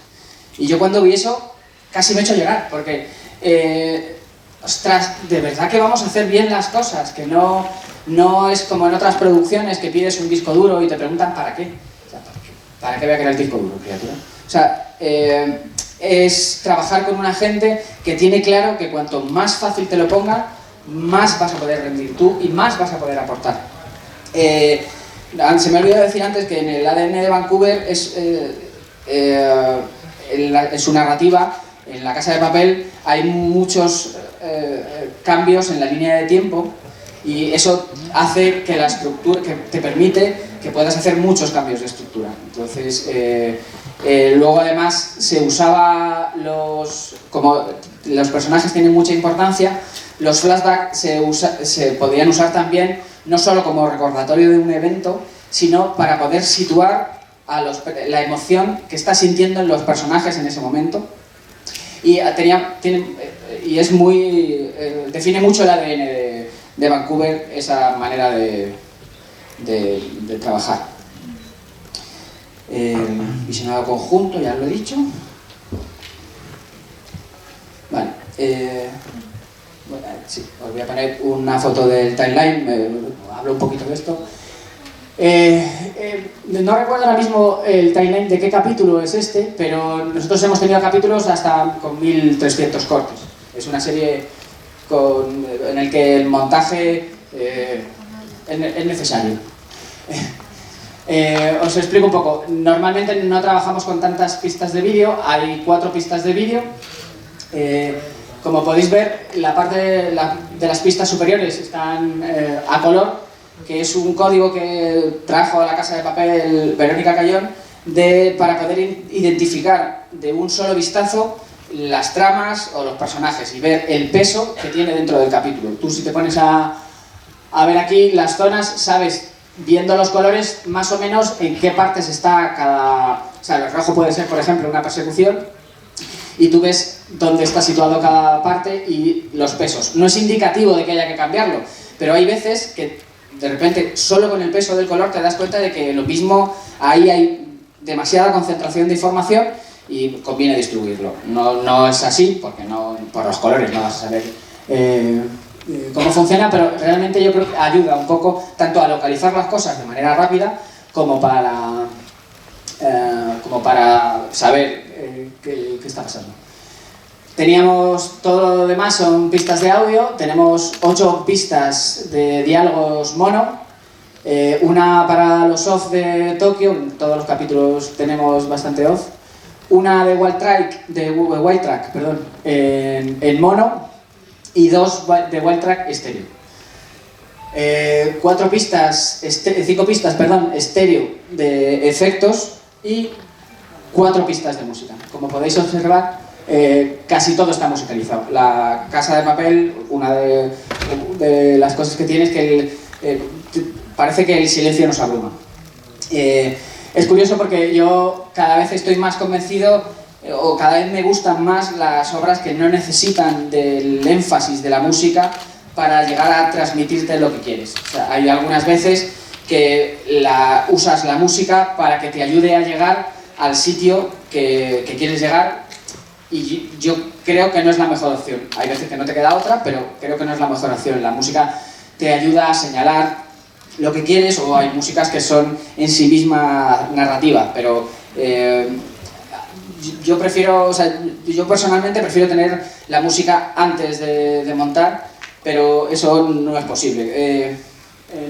Y yo cuando vi eso, casi me he hecho llorar, porque ostras, de verdad que vamos a hacer bien las cosas, que no es como en otras producciones que pides un disco duro y te preguntan ¿para qué? O sea, ¿para qué voy a querer el disco duro, criatura? O sea, es trabajar con una gente que tiene claro que cuanto más fácil te lo ponga, más vas a poder rendir tú y más vas a poder aportar. Se me olvidó decir antes que en el ADN de Vancouver en su narrativa, en La Casa de Papel, hay muchos cambios en la línea de tiempo y eso hace que la estructura, que te permite que puedas hacer muchos cambios de estructura. Entonces, luego además se usaba como los personajes tienen mucha importancia, los flashbacks se podían usar también no solo como recordatorio de un evento, sino para poder situar la emoción que está sintiendo en los personajes en ese momento. Y es muy define mucho el ADN de Vancouver, esa manera de trabajar. Visionado conjunto, ya lo he dicho. Vale. Sí, os voy a poner una foto del timeline, hablo un poquito de esto. No recuerdo ahora mismo el timeline de qué capítulo es este, pero nosotros hemos tenido capítulos hasta con 1300 cortes. Es una serie en el que el montaje es necesario. Os explico un poco. Normalmente no trabajamos con tantas pistas de vídeo, hay 4 pistas de vídeo. Como podéis ver, la parte de las pistas superiores están a color, que es un código que trajo a La Casa de Papel Verónica Cayón para poder identificar de un solo vistazo las tramas o los personajes y ver el peso que tiene dentro del capítulo. Tú, si te pones a ver aquí las zonas, sabes, viendo los colores, más o menos en qué partes está cada... O sea, el rojo puede ser, por ejemplo, una persecución, y tú ves dónde está situado cada parte y los pesos. No es indicativo de que haya que cambiarlo, pero hay veces que de repente solo con el peso del color te das cuenta de que lo mismo, ahí hay demasiada concentración de información y conviene distribuirlo. No es así, porque por los colores no vas a saber cómo funciona, pero realmente yo creo que ayuda un poco tanto a localizar las cosas de manera rápida como para saber qué está pasando. Teníamos todo lo demás, son pistas de audio, tenemos 8 pistas de diálogos mono, una para los off de Tokio, en todos los capítulos tenemos bastante off, una de Wild Track en mono y 2 de Wild Track estéreo. 5 pistas estéreo de efectos y 4 pistas de música. Como podéis observar, casi todo está musicalizado. La Casa de Papel, una de las cosas que tiene es que parece que el silencio nos abruma. Es curioso porque yo cada vez estoy más convencido, o cada vez me gustan más las obras que no necesitan del énfasis de la música para llegar a transmitirte lo que quieres. O sea, hay algunas veces que usas la música para que te ayude a llegar al sitio que quieres llegar, y yo creo que no es la mejor opción. Hay veces que no te queda otra, pero creo que no es la mejor opción. La música te ayuda a señalar lo que quieres, o hay músicas que son en sí misma narrativa, pero yo personalmente prefiero tener la música antes de montar, pero eso no es posible,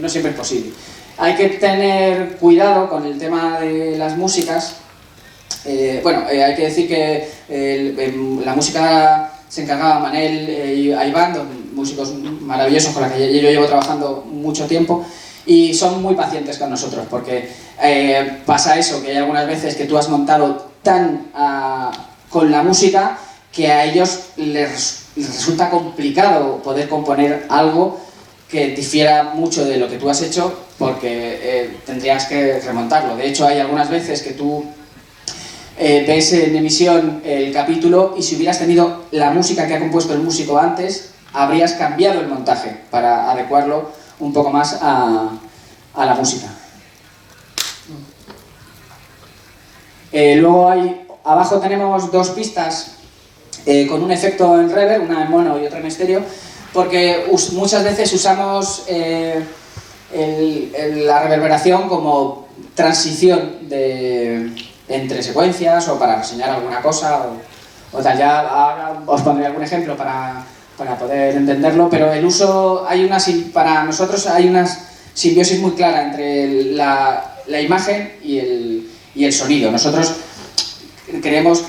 no siempre es posible. Hay que tener cuidado con el tema de las músicas. Hay que decir que la música se encargaba Manel y Iván, músicos maravillosos con los que yo llevo trabajando mucho tiempo, y son muy pacientes con nosotros, porque pasa eso, que hay algunas veces que tú has montado con la música que a ellos les resulta complicado poder componer algo que difiera mucho de lo que tú has hecho, porque tendrías que remontarlo. De hecho, hay algunas veces que tú ves en emisión el capítulo y si hubieras tenido la música que ha compuesto el músico antes, habrías cambiado el montaje para adecuarlo un poco más a la música. Luego abajo tenemos 2 pistas con un efecto en reverb, una en mono y otra en estéreo, porque muchas veces usamos la reverberación como transición entre secuencias o para reseñar alguna cosa o tal. Ya ahora os pondré algún ejemplo para poder entenderlo, pero el uso, para nosotros hay una simbiosis muy clara entre la imagen y el sonido. Nosotros creemos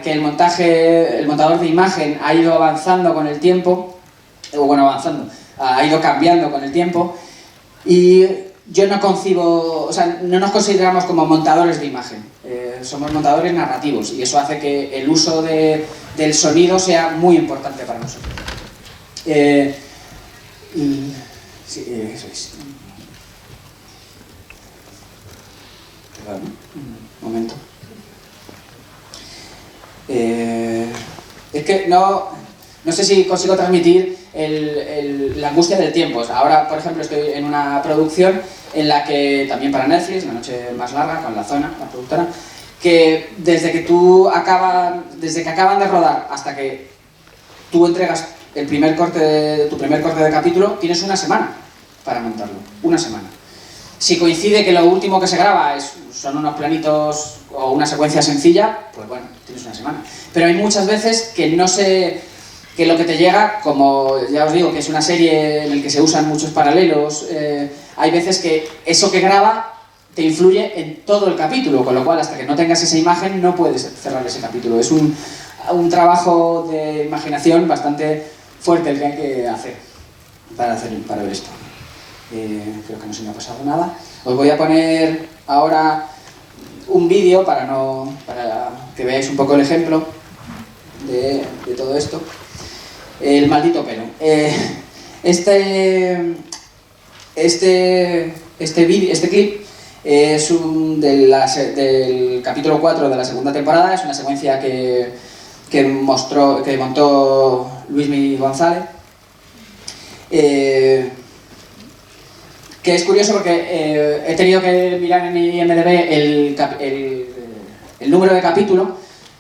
que el montador de imagen ha ido avanzando con el tiempo, ha ido cambiando con el tiempo, y yo no concibo, o sea, no nos consideramos como montadores de imagen, somos montadores narrativos, y eso hace que el uso del sonido sea muy importante para nosotros. Sí, eso es. Perdón, un momento. Es que no sé si consigo transmitir la angustia del tiempo. O sea, ahora, por ejemplo, estoy en una producción en la que, también para Netflix, La noche más larga, con La Zona, la productora, que desde que acaban de rodar hasta que tú entregas tu primer corte de capítulo, tienes una semana para montarlo, una semana. Si coincide que lo último que se graba son unos planitos o una secuencia sencilla, pues bueno, tienes una semana. Pero hay muchas veces que que lo que te llega, como ya os digo, que es una serie en la que se usan muchos paralelos, hay veces que eso que graba te influye en todo el capítulo, con lo cual hasta que no tengas esa imagen no puedes cerrar ese capítulo. Es un trabajo de imaginación bastante fuerte el que hay que hacer para ver esto. Creo que no se me ha pasado nada. Os voy a poner ahora un vídeo para que veáis un poco el ejemplo de todo esto. El maldito pelo. Este clip es del capítulo 4 de la segunda temporada. Es una secuencia que montó Luismi González. Que es curioso porque he tenido que mirar en IMDb el número de capítulo,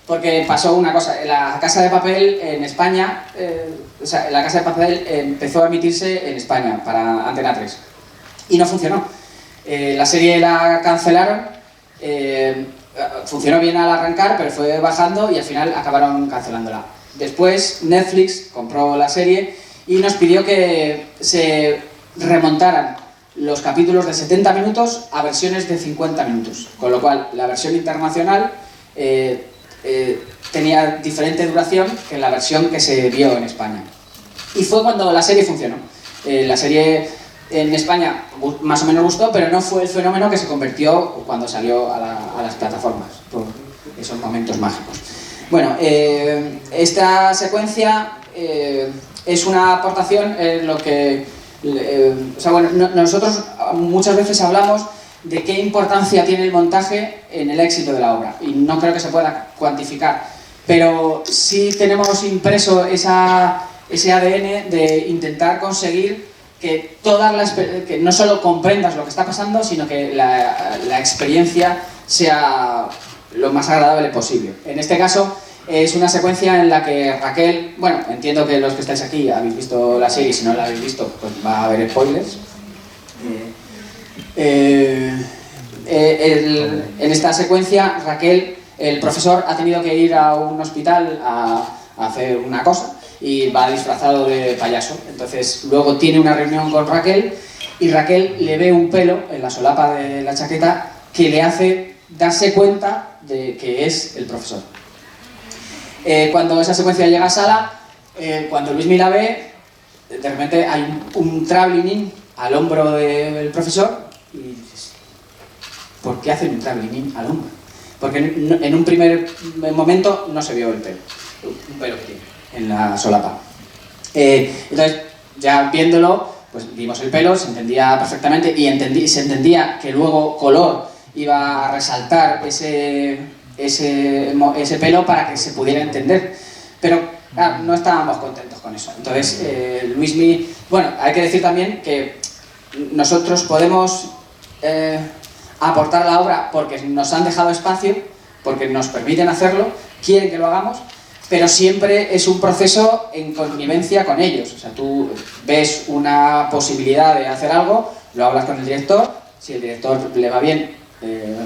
porque pasó una cosa. La Casa de Papel en España, La Casa de Papel empezó a emitirse en España para Antena 3 y no funcionó. La serie la cancelaron, funcionó bien al arrancar, pero fue bajando y al final acabaron cancelándola. Después Netflix compró la serie y nos pidió que se remontaran los capítulos de 70 minutos a versiones de 50 minutos, con lo cual la versión internacional tenía diferente duración que la versión que se vio en España. Y fue cuando la serie funcionó. La serie en España más o menos gustó, pero no fue el fenómeno que se convirtió cuando salió a las plataformas, por esos momentos mágicos. Bueno, esta secuencia es una aportación en lo que... nosotros muchas veces hablamos de qué importancia tiene el montaje en el éxito de la obra, y no creo que se pueda cuantificar, pero sí tenemos impreso ese ADN de intentar conseguir que que no solo comprendas lo que está pasando, sino que la experiencia sea lo más agradable posible. En este caso es una secuencia en la que Raquel, bueno, entiendo que los que estáis aquí habéis visto la serie, y si no la habéis visto, pues va a haber spoilers. En esta secuencia, Raquel, el profesor, ha tenido que ir a un hospital a hacer una cosa y va disfrazado de payaso. Entonces luego tiene una reunión con Raquel y Raquel le ve un pelo en la solapa de la chaqueta que le hace darse cuenta de que es el profesor. Cuando esa secuencia llega a sala, cuando Luismi la ve, de repente hay un travelling in al hombro del profesor y dices, ¿por qué hacen un travelling in al hombro? Porque en un primer momento no se vio el pelo, un pelo que tiene en la solapa. Entonces, ya viéndolo, pues vimos el pelo, se entendía perfectamente y se entendía que luego color iba a resaltar ese pelo para que se pudiera entender, pero claro, no estábamos contentos con eso. Entonces Luismi, bueno, hay que decir también que nosotros podemos aportar a la obra porque nos han dejado espacio, porque nos permiten hacerlo, quieren que lo hagamos, pero siempre es un proceso en connivencia con ellos. O sea, tú ves una posibilidad de hacer algo, lo hablas con el director, si el director le va bien,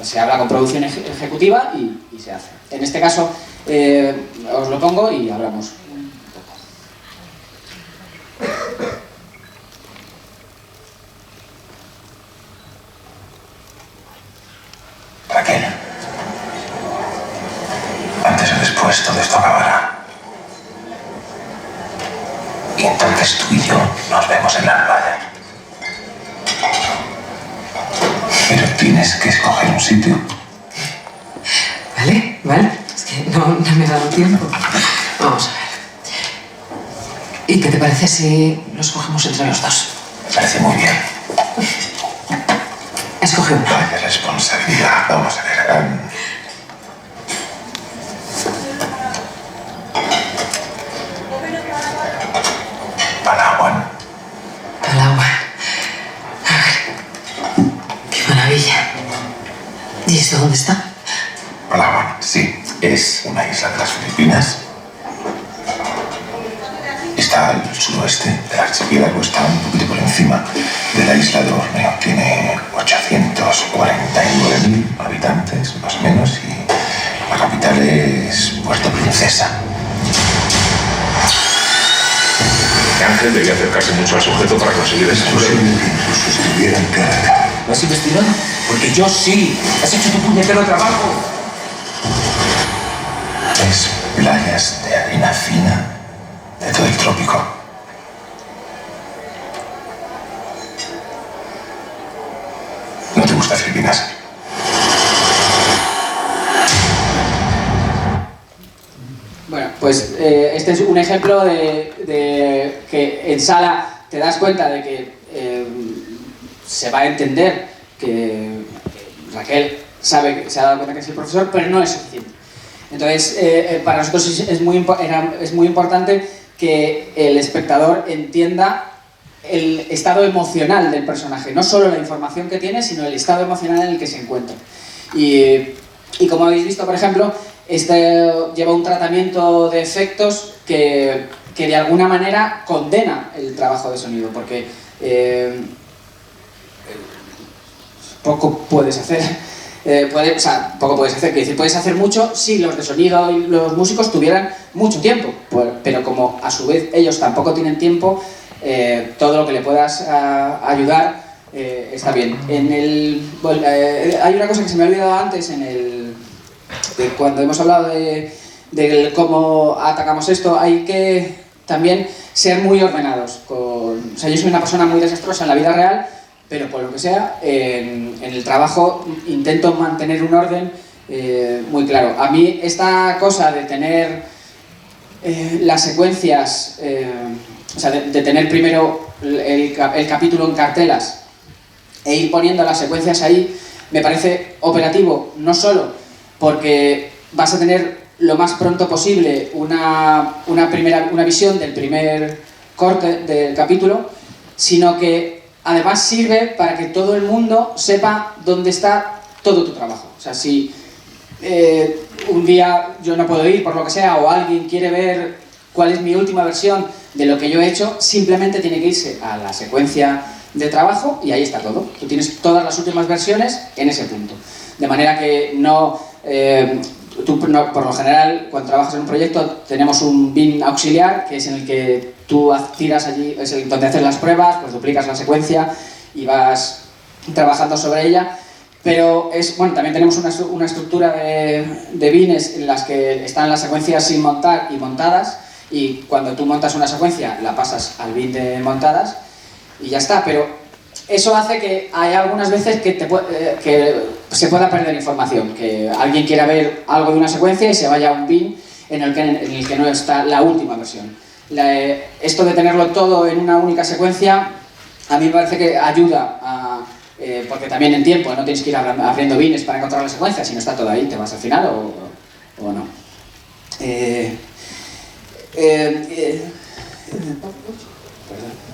se habla con producción ejecutiva y se hace. En este caso, os lo pongo y hablamos. Raquel, antes o después todo esto acabará. Y entonces tú y yo nos vemos en la playa. Pero tienes que escoger un sitio. Vale, vale. Es que no me ha dado tiempo. Vamos a ver. ¿Y qué te parece si los cogemos entre los dos? Me parece muy bien. Escoge uno. Vaya responsabilidad. Vamos a ver. Palawan. Palawan. A ver. Qué maravilla. ¿Y esto dónde está? Palawan, sí. Es una isla de las Filipinas. Está al suroeste del archipiélago, está un poquito por encima de la isla de Borneo. Tiene 849.000 habitantes, más o menos, y la capital es Puerto Princesa. Ángel debía acercarse mucho al sujeto para conseguir Es esa posible que incluso estuviera en Caracas. ¿Lo has investigado? Porque yo sí. Has hecho tu puñetero trabajo. Es playas de arena fina de todo el trópico. ¿No te gusta Filipinas? Bueno, pues este es un ejemplo de que en sala te das cuenta de que se va a entender que Raquel sabe, se ha dado cuenta que es el profesor, pero no es suficiente. Entonces, para nosotros es muy importante que el espectador entienda el estado emocional del personaje, no solo la información que tiene, sino el estado emocional en el que se encuentra. Y como habéis visto, por ejemplo, este lleva un tratamiento de efectos que de alguna manera condena el trabajo de sonido, porque poco puedes hacer. Poco puedes hacer, quiero decir, puedes hacer mucho si los de sonido y los músicos tuvieran mucho tiempo, pero como a su vez ellos tampoco tienen tiempo, todo lo que le puedas ayudar está bien. Hay una cosa que se me ha olvidado antes cuando hemos hablado de cómo atacamos esto. Hay que también ser muy ordenados. O sea, yo soy una persona muy desastrosa en la vida real, pero por lo que sea, en el trabajo intento mantener un orden muy claro. A mí esta cosa de tener las secuencias, o sea, de tener primero el capítulo en cartelas e ir poniendo las secuencias ahí, me parece operativo, no solo porque vas a tener lo más pronto posible una visión del primer corte del capítulo, sino que además sirve para que todo el mundo sepa dónde está todo tu trabajo. O sea, si un día yo no puedo ir por lo que sea, o alguien quiere ver cuál es mi última versión de lo que yo he hecho, simplemente tiene que irse a la secuencia de trabajo y ahí está todo. Tú tienes todas las últimas versiones en ese punto. De manera que por lo general, cuando trabajas en un proyecto, tenemos un bin auxiliar, que es en el que tú tiras allí, es donde haces las pruebas, pues duplicas la secuencia y vas trabajando sobre ella. Pero también tenemos una estructura de bines en las que están las secuencias sin montar y montadas, y cuando tú montas una secuencia la pasas al bin de montadas y ya está. Pero eso hace que hay algunas veces que se pueda perder información, que alguien quiera ver algo de una secuencia y se vaya a un bin en el que no está la última versión. Esto de tenerlo todo en una única secuencia a mí me parece que ayuda porque también en tiempo no tienes que ir abriendo bines para encontrar la secuencia, si no está todo ahí, te vas al final o no. Perdón.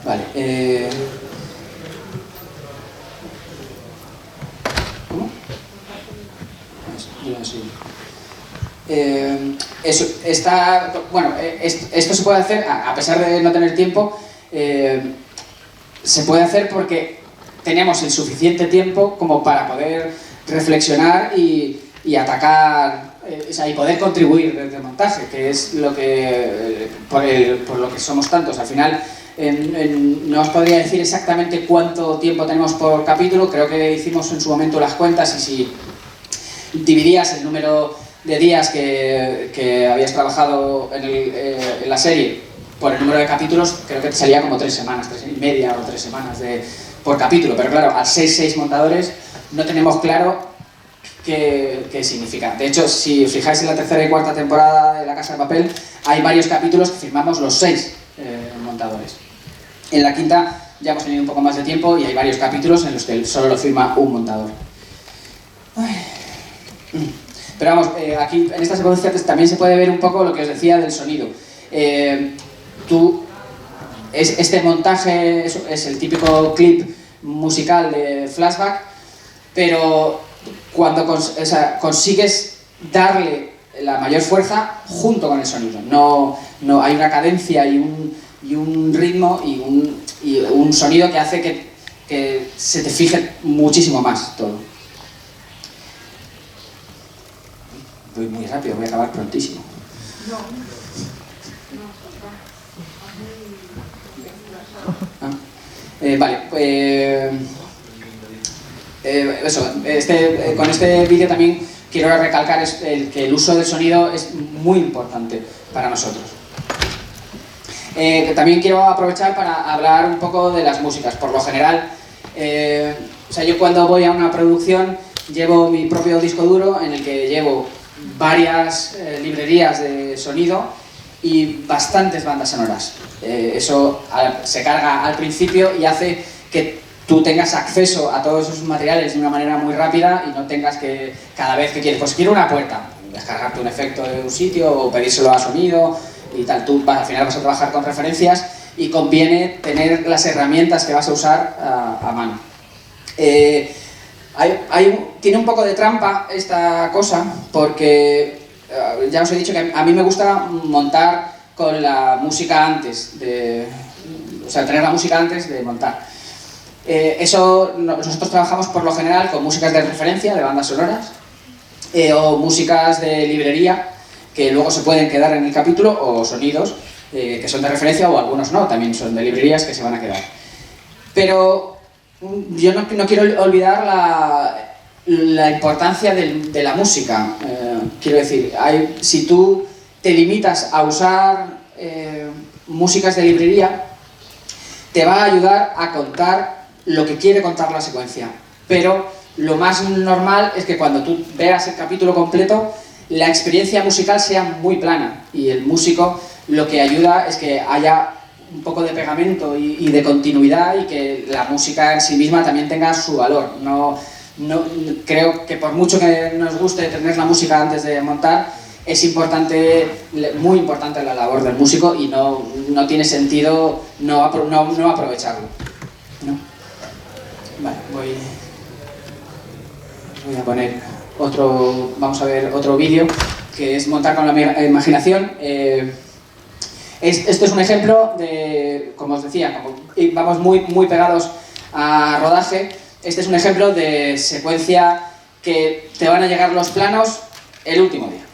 Vale. ¿Cómo? Esto se puede hacer, a pesar de no tener tiempo, se puede hacer porque tenemos el suficiente tiempo como para poder reflexionar y atacar, y poder contribuir desde el montaje, que es lo que, por lo que somos tantos. Al final, no os podría decir exactamente cuánto tiempo tenemos por capítulo. Creo que hicimos en su momento las cuentas, y si dividías el número de días que habías trabajado en la serie por el número de capítulos, creo que te salía como 3 semanas, 3 y media o 3 semanas por capítulo. Pero claro, al 6 montadores no tenemos claro qué significa. De hecho, si os fijáis en la tercera y cuarta temporada de La Casa de Papel, hay varios capítulos que firmamos los 6 montadores. En la quinta ya hemos tenido un poco más de tiempo y hay varios capítulos en los que solo lo firma un montador. Pero vamos, aquí en esta secuencia también se puede ver un poco lo que os decía del sonido. Este montaje es el típico clip musical de flashback, pero cuando consigues darle la mayor fuerza junto con el sonido. No hay una cadencia y un ritmo y un sonido que hace que se te fije muchísimo más todo. Voy muy rápido, voy a acabar prontísimo. Con este vídeo también quiero recalcar que el uso del sonido es muy importante para nosotros. También quiero aprovechar para hablar un poco de las músicas. Por lo general, yo cuando voy a una producción llevo mi propio disco duro en el que llevo varias librerías de sonido y bastantes bandas sonoras. Eso se carga al principio y hace que tú tengas acceso a todos esos materiales de una manera muy rápida y no tengas que, cada vez que quieres, pues quiero una puerta, descargarte un efecto de un sitio o pedírselo a sonido y tal. Tú al final vas a trabajar con referencias y conviene tener las herramientas que vas a usar a mano. Tiene un poco de trampa esta cosa porque ya os he dicho que a mí me gusta montar con la música antes tener la música antes de montar. Nosotros trabajamos por lo general con músicas de referencia, de bandas sonoras, o músicas de librería que luego se pueden quedar en el capítulo, o sonidos que son de referencia, o algunos no, también son de librerías que se van a quedar. Pero yo no quiero olvidar la importancia de la música. Quiero decir, si tú te limitas a usar músicas de librería, te va a ayudar a contar lo que quiere contar la secuencia. Pero lo más normal es que cuando tú veas el capítulo completo, la experiencia musical sea muy plana, y el músico lo que ayuda es que haya un poco de pegamento y de continuidad, y que la música en sí misma también tenga su valor. Creo que por mucho que nos guste tener la música antes de montar, es muy importante la labor del músico, y no tiene sentido no aprovecharlo, ¿no? Vale, voy a poner vamos a ver otro vídeo, que es montar con la imaginación. Esto es un ejemplo de, como os decía, como vamos muy pegados a rodaje, este es un ejemplo de secuencia que te van a llegar los planos el último día.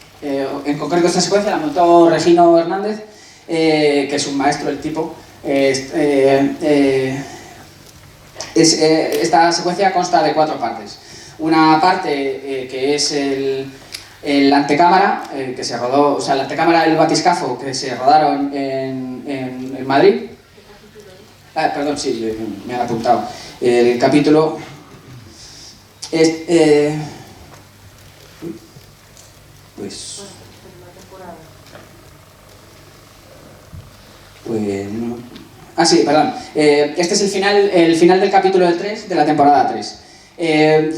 En concreto, esta secuencia la montó Regino Hernández, que es un maestro del tipo. Esta secuencia consta de 4 partes. Una parte que es el antecámara, que se rodó, o sea, el antecámara y el batiscafo que se rodaron en Madrid. Perdón, sí, me han apuntado. El capítulo no. Sí, perdón. Este es el final del capítulo del 3 de la temporada 3.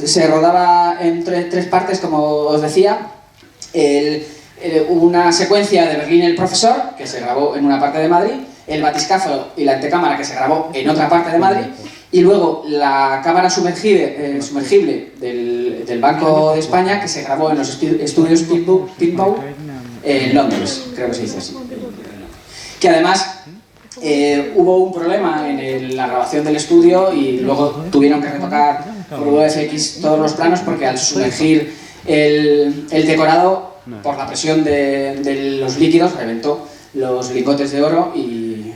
Se rodaba en 3 partes, como os decía. Una secuencia de Berlín el profesor, que se grabó en una parte de Madrid, el batiscafo y la antecámara, que se grabó en otra parte de Madrid, Y luego la cámara sumergible del Banco de España, que se grabó en los estudios Pitbow en Londres, creo que se dice así. Que además hubo un problema en la grabación del estudio y luego tuvieron que retocar por VFX todos los planos porque al sumergir el decorado, por la presión de los líquidos, reventó los lingotes de oro y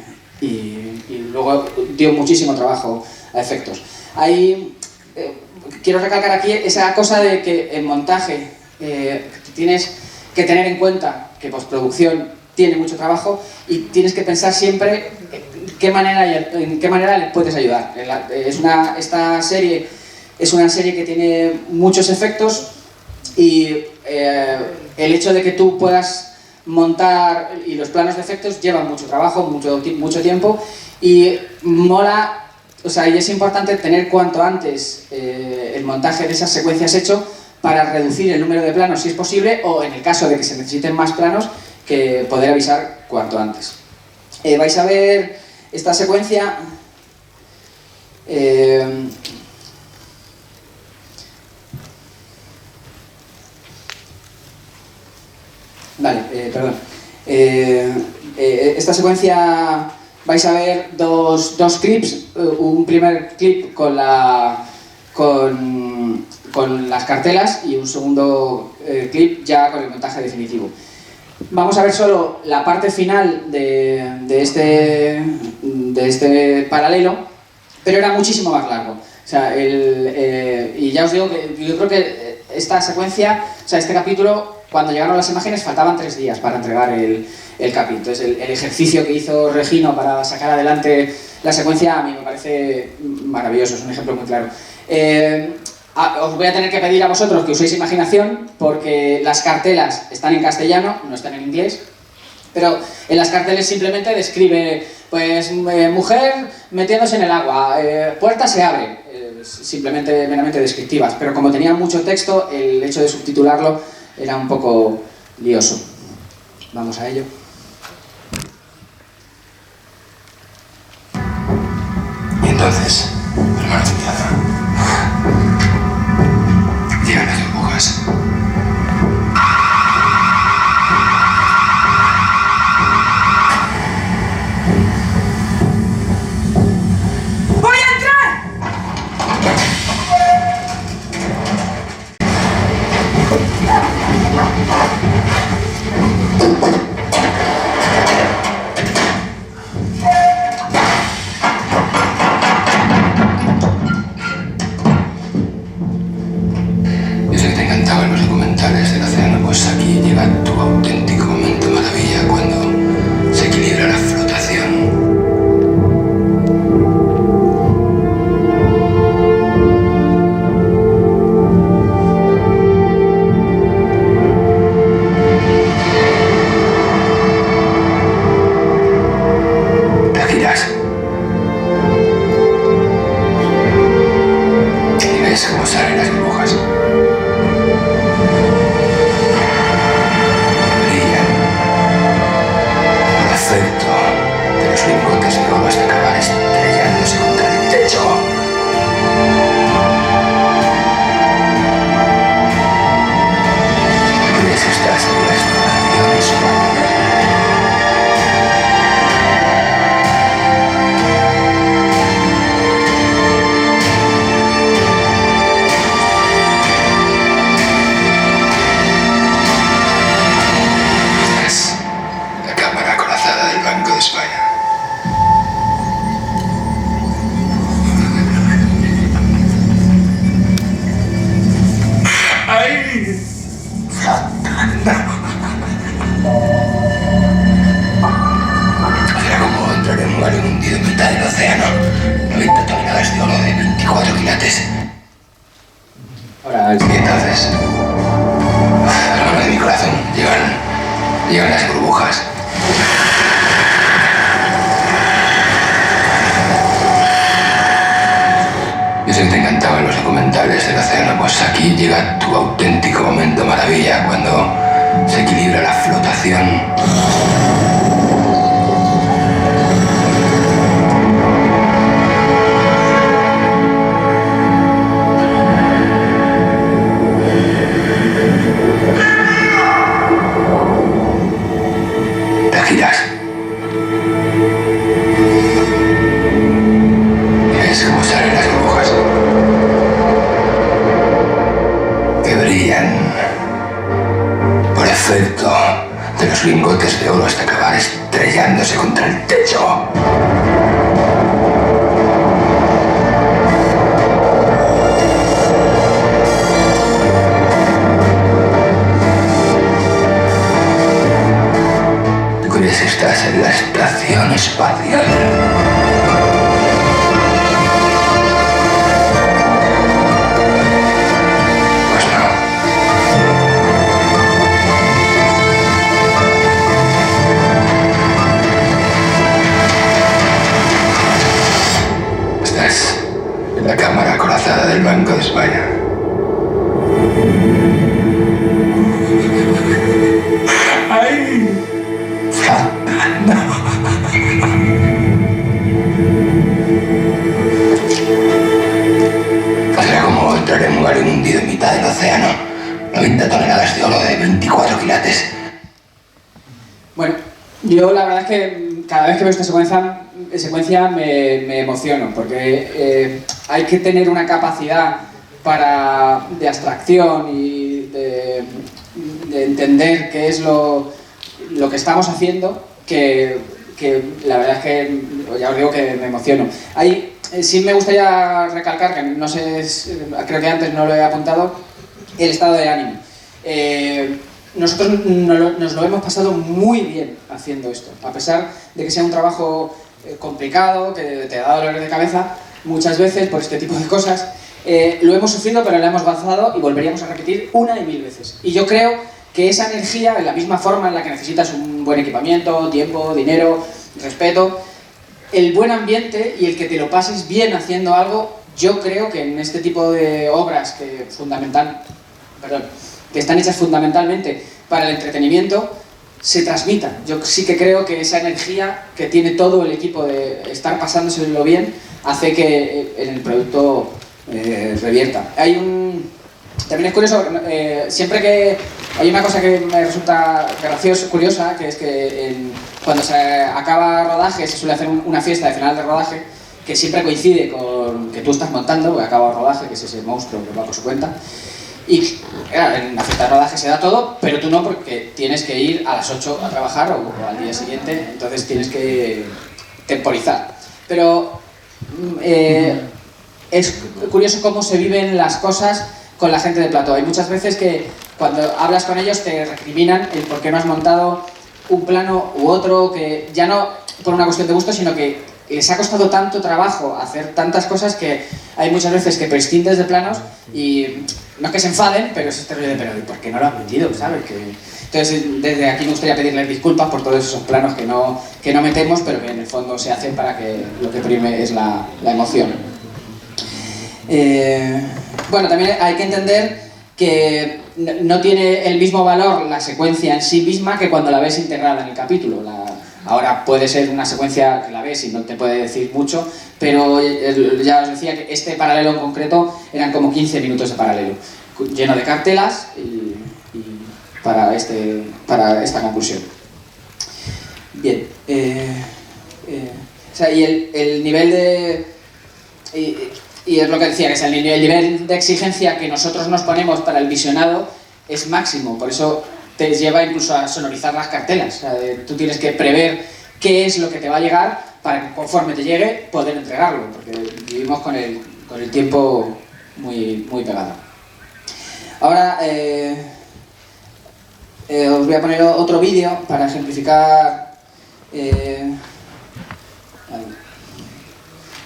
luego dio muchísimo trabajo a efectos. Ahí quiero recalcar aquí esa cosa de que en montaje tienes que tener en cuenta que postproducción tiene mucho trabajo y tienes que pensar siempre en qué manera le puedes ayudar. Esta serie es una serie que tiene muchos efectos y el hecho de que tú puedas montar y los planos de efectos llevan mucho trabajo, mucho tiempo y mola, o sea, y es importante tener cuanto antes el montaje de esas secuencias hecho para reducir el número de planos si es posible o en el caso de que se necesiten más planos que poder avisar cuanto antes. Vais a ver esta secuencia vale, perdón. Esta secuencia vais a ver dos clips, un primer clip con las cartelas y un segundo clip ya con el montaje definitivo. Vamos a ver solo la parte final de este paralelo, pero era muchísimo más largo. O sea, y ya os digo que yo creo que esta secuencia, o sea, este capítulo, cuando llegaron las imágenes faltaban 3 días para entregar el capítulo. Entonces el ejercicio que hizo Regino para sacar adelante la secuencia a mí me parece maravilloso, es un ejemplo muy claro. Os voy a tener que pedir a vosotros que uséis imaginación porque las cartelas están en castellano, no están en inglés, pero en las carteles simplemente describe, pues, mujer metiéndose en el agua, puerta se abre, simplemente meramente descriptivas, pero como tenía mucho texto, el hecho de subtitularlo era un poco lioso. Vamos a ello. Y entonces, hermano Quintana, llegan las burbujas. ¡Voy a entrar! Yo sé que te encantaban los documentales del océano, pues aquí llega tu auténtico momento maravilla cuando se equilibra la flotación. Te giras y ves cómo salen las burbujas. Brillan por efecto de los lingotes de oro hasta acabar estrellándose contra el techo. ¿Crees que estás en la exploración española? Es la cámara acorazada del Banco de España. ¡Ay! Será como entrar en un galón hundido en mitad del océano. 90 toneladas de oro de 24 quilates. Ahora, Y entonces, hermano de mi corazón, llegan las burbujas. Yo sé que te encantaban los documentales del océano, pues aquí llega tu auténtico momento maravilla cuando se equilibra la flotación. brillan por efecto de los lingotes de oro hasta acabar estrellándose contra el techo. ¿Tú crees que estás en la estación espacial? La cámara acorazada del Banco de España. ¡Ay! Flotando. Será como entrar en un galón hundido en mitad del océano. 90 toneladas de oro de 24 quilates. Bueno, yo la verdad es que cada vez que veo esta secuencia me emociono, porque hay que tener una capacidad de abstracción y de entender qué es lo que estamos haciendo, que la verdad es que ya os digo que me emociono. Sí me gustaría recalcar, que no sé, creo que antes no lo he apuntado, el estado de ánimo. Nosotros nos lo hemos pasado muy bien haciendo esto, a pesar de que sea un trabajo complicado, que te da dolores de cabeza muchas veces por este tipo de cosas. Lo hemos sufrido, pero lo hemos gozado y volveríamos a repetir una y mil veces. Y yo creo que esa energía, en la misma forma en la que necesitas un buen equipamiento, tiempo, dinero, respeto, el buen ambiente y el que te lo pases bien haciendo algo, yo creo que en este tipo de obras que están hechas fundamentalmente para el entretenimiento, se transmita. Yo sí que creo que esa energía que tiene todo el equipo de estar pasándoselo bien hace que en el producto revierta. También es curioso, siempre que hay una cosa que me resulta curiosa, que es que cuando se acaba rodaje se suele hacer una fiesta de final de rodaje que siempre coincide con que tú estás montando, porque acaba el rodaje, que es ese monstruo que va por su cuenta. Y claro, en la fiesta de rodaje se da todo, pero tú no, porque tienes que ir a las 8 a trabajar o al día siguiente, entonces tienes que temporizar. Pero es curioso cómo se viven las cosas con la gente de plató. Hay muchas veces que cuando hablas con ellos te recriminan el por qué no has montado un plano u otro, que ya no por una cuestión de gusto, sino que les ha costado tanto trabajo hacer tantas cosas que hay muchas veces que prescindes de planos y no es que se enfaden, pero es este rollo de pero ¿por qué no lo has vendido? ¿Sabes? Entonces desde aquí me gustaría pedirles disculpas por todos esos planos que no metemos, pero que en el fondo se hacen para que lo que prime es la emoción. Bueno, también hay que entender que no tiene el mismo valor la secuencia en sí misma que cuando la ves integrada en el capítulo. Ahora puede ser una secuencia que la ves y no te puede decir mucho, pero ya os decía que este paralelo en concreto eran como 15 minutos de paralelo, lleno de cartelas y para esta conclusión. Bien, o sea, y el nivel de... Y es lo que decía, que es el nivel de exigencia que nosotros nos ponemos para el visionado es máximo, por eso te lleva incluso a sonorizar las cartelas. O sea, tú tienes que prever qué es lo que te va a llegar para que conforme te llegue poder entregarlo, porque vivimos con el tiempo muy, muy pegado. Ahora os voy a poner otro vídeo para ejemplificar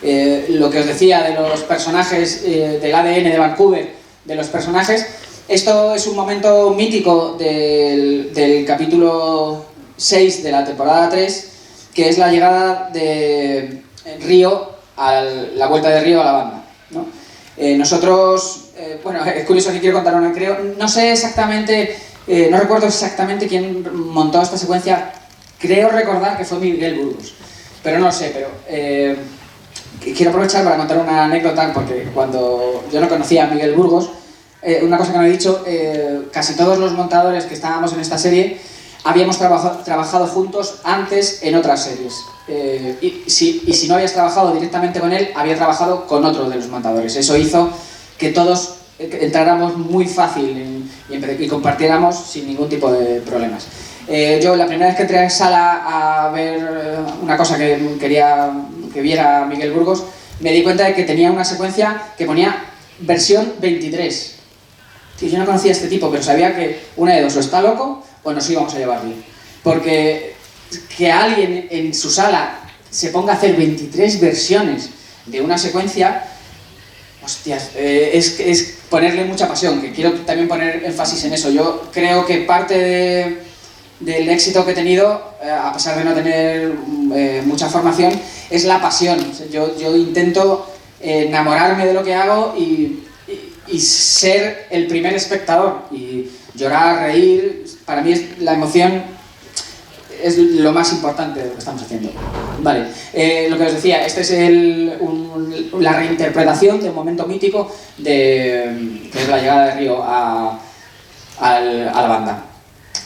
lo que os decía de los personajes, del ADN de Vancouver, de los personajes. Esto es un momento mítico del capítulo 6 de la temporada 3, que es la llegada de Río, la vuelta de Río a la banda, ¿no? Nosotros, bueno, es curioso que quiero contar una, no sé exactamente, no recuerdo exactamente quién montó esta secuencia, creo recordar que fue Miguel Burgos, pero no lo sé, pero quiero aprovechar para contar una anécdota, porque cuando yo no conocía a Miguel Burgos, una cosa que me he dicho, casi todos los montadores que estábamos en esta serie habíamos trabajado juntos antes en otras series. Y si no habías trabajado directamente con él, había trabajado con otro de los montadores. Eso hizo que todos entráramos muy fácil y compartiéramos sin ningún tipo de problemas. Yo la primera vez que entré a sala a ver una cosa que quería que viera Miguel Burgos, me di cuenta de que tenía una secuencia que ponía versión 23. Yo no conocía a este tipo, pero sabía que una de dos, o está loco o nos íbamos a llevar bien. Porque que alguien en su sala se ponga a hacer 23 versiones de una secuencia, hostias, es ponerle mucha pasión, que quiero también poner énfasis en eso. Yo creo que parte del éxito que he tenido, a pesar de no tener mucha formación, es la pasión. Yo intento enamorarme de lo que hago y ser el primer espectador y llorar, reír. Para mí la emoción es lo más importante de lo que estamos haciendo. Vale, lo que os decía, esta es la reinterpretación de un momento mítico que es la llegada de Río a la banda.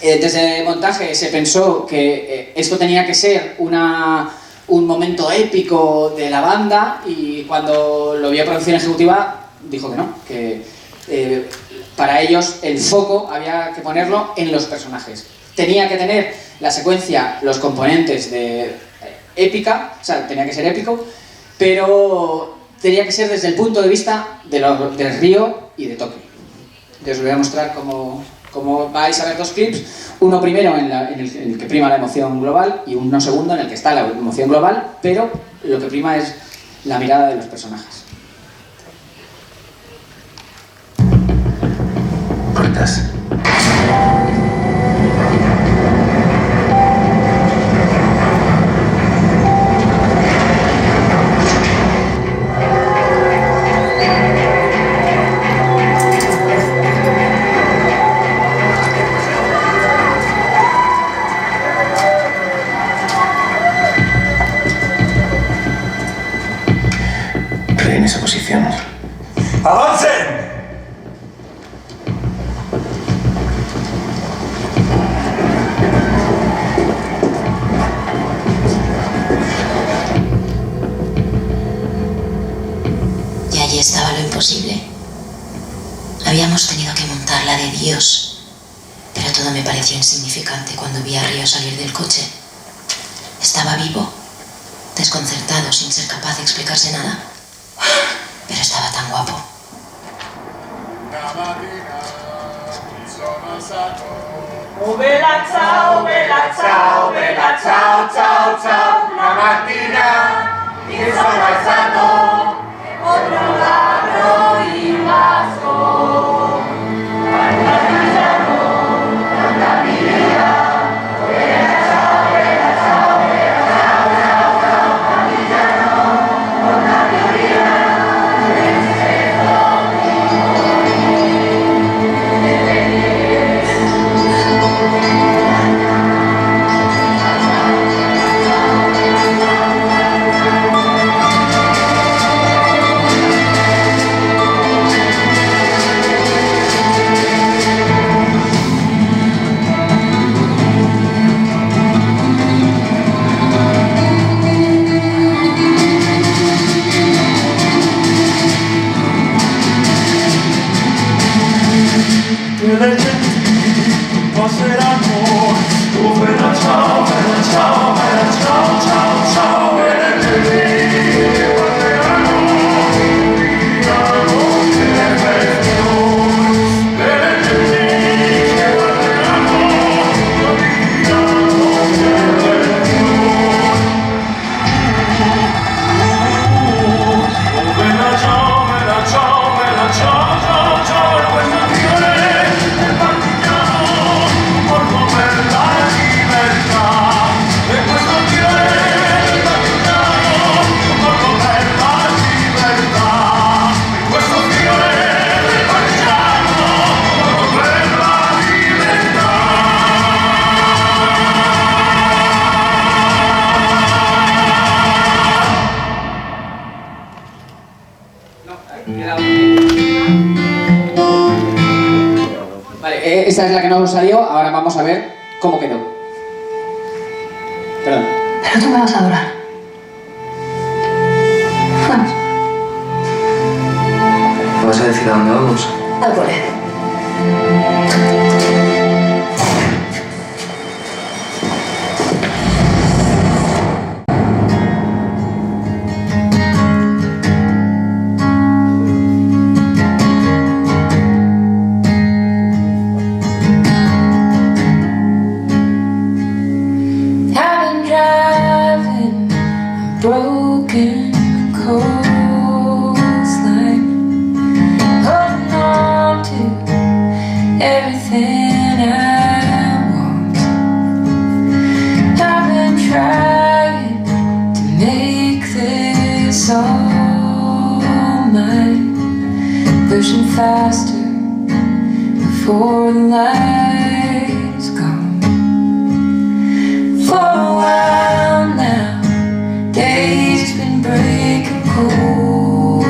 Desde el montaje se pensó que esto tenía que ser un momento épico de la banda, y cuando lo vio producción ejecutiva dijo que no, que para ellos el foco había que ponerlo en los personajes. Tenía que tener la secuencia, los componentes de épica, o sea, tenía que ser épico, pero tenía que ser desde el punto de vista del Río y de Tokio. Os voy a mostrar cómo vais a ver dos clips, uno primero en el que prima la emoción global y uno segundo en el que está la emoción global, pero lo que prima es la mirada de los personajes. Cortas. En esa posición. ¡Avancen! Y allí estaba lo imposible. Habíamos tenido que montar la de Dios, pero todo me pareció insignificante cuando vi a Río salir del coche. Estaba vivo, desconcertado, sin ser capaz de explicarse nada. Pero estaba tan guapo. Oh bella ciao, bella ciao, bella ciao, ciao, ciao. Una mattina mi sono alzato, ho trovato il vasco. Partigiano, andami via. Bella ciao, bella ciao, bella ciao, ciao, ciao. Partigiano, andami via. Le genti passeranno. Oh bella ciao, bella ciao, bella ciao, ciao, ciao. E le genti passeranno. Diranno che le feste noi. E le genti passeranno. Diranno che le feste noi. Oh bella ciao, bella ciao, bella ciao, ciao, ciao. E questa Vale, esta es la que no salió, ahora vamos a ver cómo quedó. Perdón. Pero tú me vas a adorar. Vamos. ¿Vas a decir a dónde vamos? al cole. Broken coastline, holding on to everything I want. I've been trying to make this all mine, pushing faster before the light's gone. For a while now, days been breaking colder.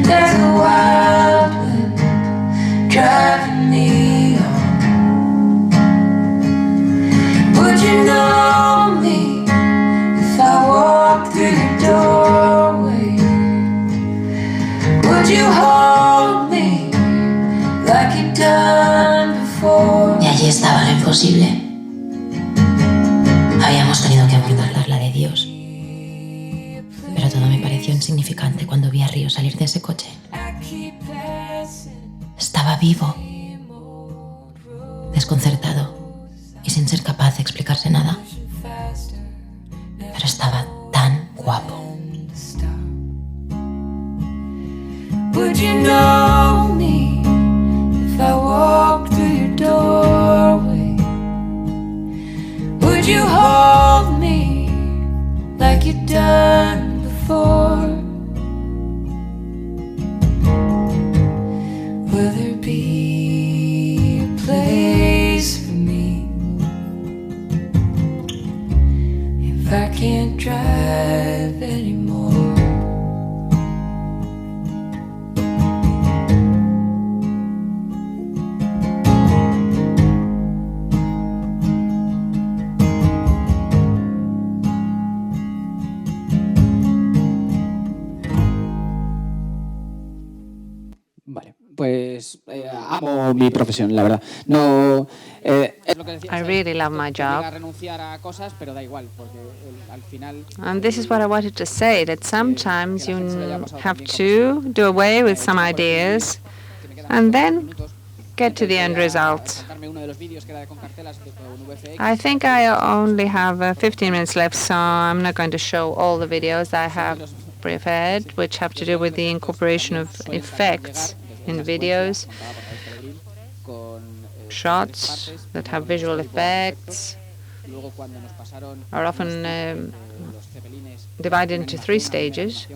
There's a wild wind driving me on. Would you know me if I walked through your doorway? Would you hold me like you've done before? Y allí estaba lo imposible. Habíamos tenido que abordar la de Dios. Pero todo me pareció insignificante cuando vi a Río salir de ese coche. Estaba vivo, desconcertado y sin ser capaz de explicarse nada. Pero estaba tan guapo. Would you know me if I walked through your doorway? Would you hold me like you'd done before? Will there be a place for me if I can't drive anymore? Vale, pues amo mi profesión, la verdad. No, es lo que decía, I really love my job. renunciar a cosas, pero da igual, porque al final. And this is what I wanted to say, that sometimes you have to do away with some ideas and then get to the end result. I think I only have 15 minutes left, so I'm not going to show all the videos I have prepared, which have to do with the incorporation of effects in videos, shots that have visual effects are often divided into 3 stages.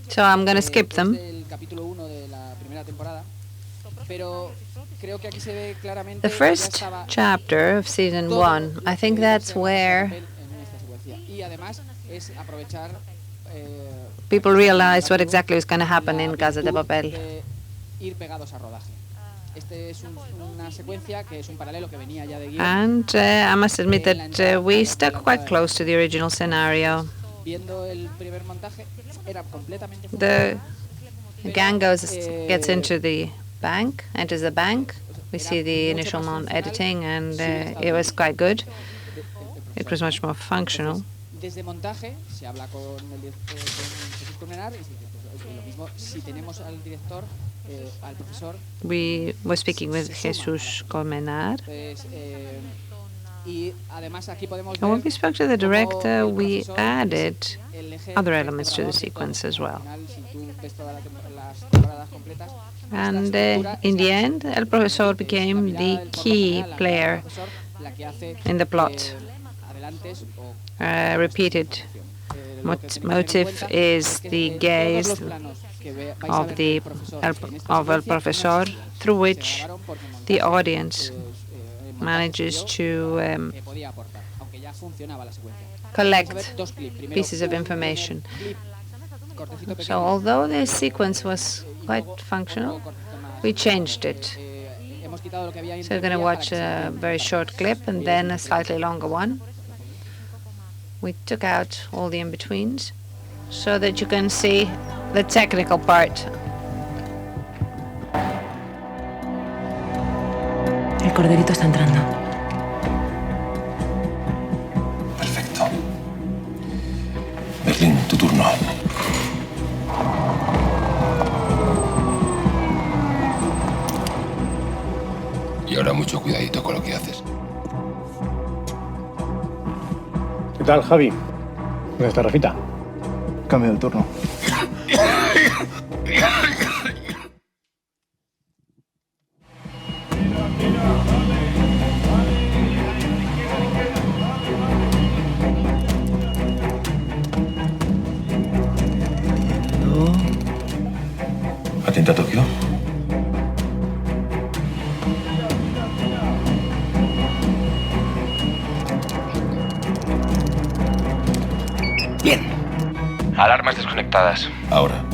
So I'm going to skip them. The first chapter of season 1, I think that's where people realized what exactly was going to happen in Casa de Papel. And I must admit that we stuck quite close to the original scenario. The gang gets into the bank, enters the bank. We see the initial editing, and it was quite good. It was much more functional. We were speaking with Jesus Colmenar. And when we spoke to the director, we added other elements to the sequence as well. And in the end, El Profesor became the key player in the plot. Repeated motive is the gaze of El Profesor, through which the audience manages to collect pieces of information. So although the sequence was quite functional, we changed it. So we're going to watch a very short clip and then a slightly longer one, We took out all the in-betweens so that you can see the technical part. El corderito está entrando. Perfecto. Berlín, tu turno. Y ahora mucho cuidadito con lo que haces. ¿Qué tal, Javi? ¿Dónde está Rafita? Cambio de turno. ¿Atenta a Tokio? Bien. Alarmas desconectadas. Ahora.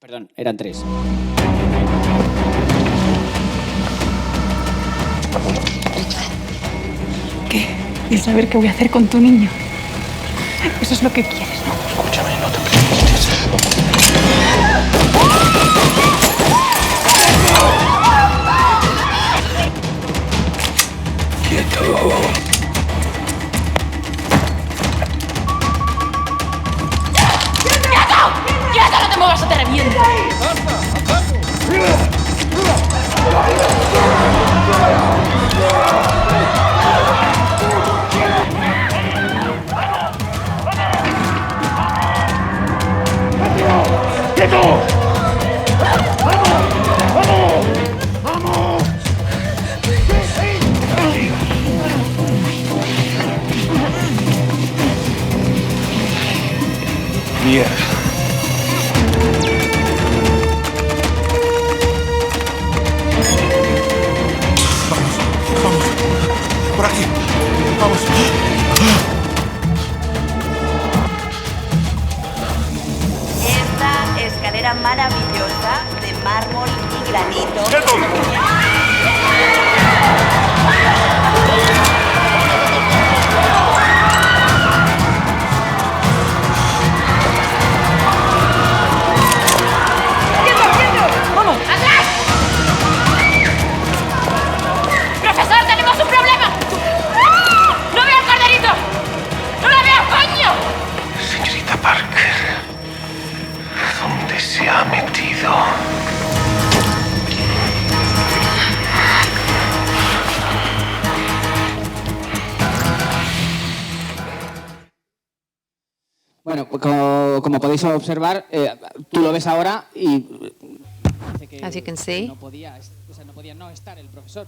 Perdón, eran 3. ¿Qué? El saber qué voy a hacer con tu niño. Eso es lo que quieres, ¿no? Escúchame, no te preocupes. Quieto. ¡Quieto! ¡No te muevas o te reviento! ¡Quieto! ¡Vamos! Mierda. Vamos. Por aquí. Vamos. Esta escalera maravillosa de mármol y granito. ¡Vamos! ¡Atrás! ¡Profesor, tenemos un problema! ¡No veo al corderito! ¡No la veo, coño! Señorita Parker, ¿dónde se ha metido? Bueno, pues como podéis observar, tú lo ves ahora y parece que As you can see, no podía no estar el profesor,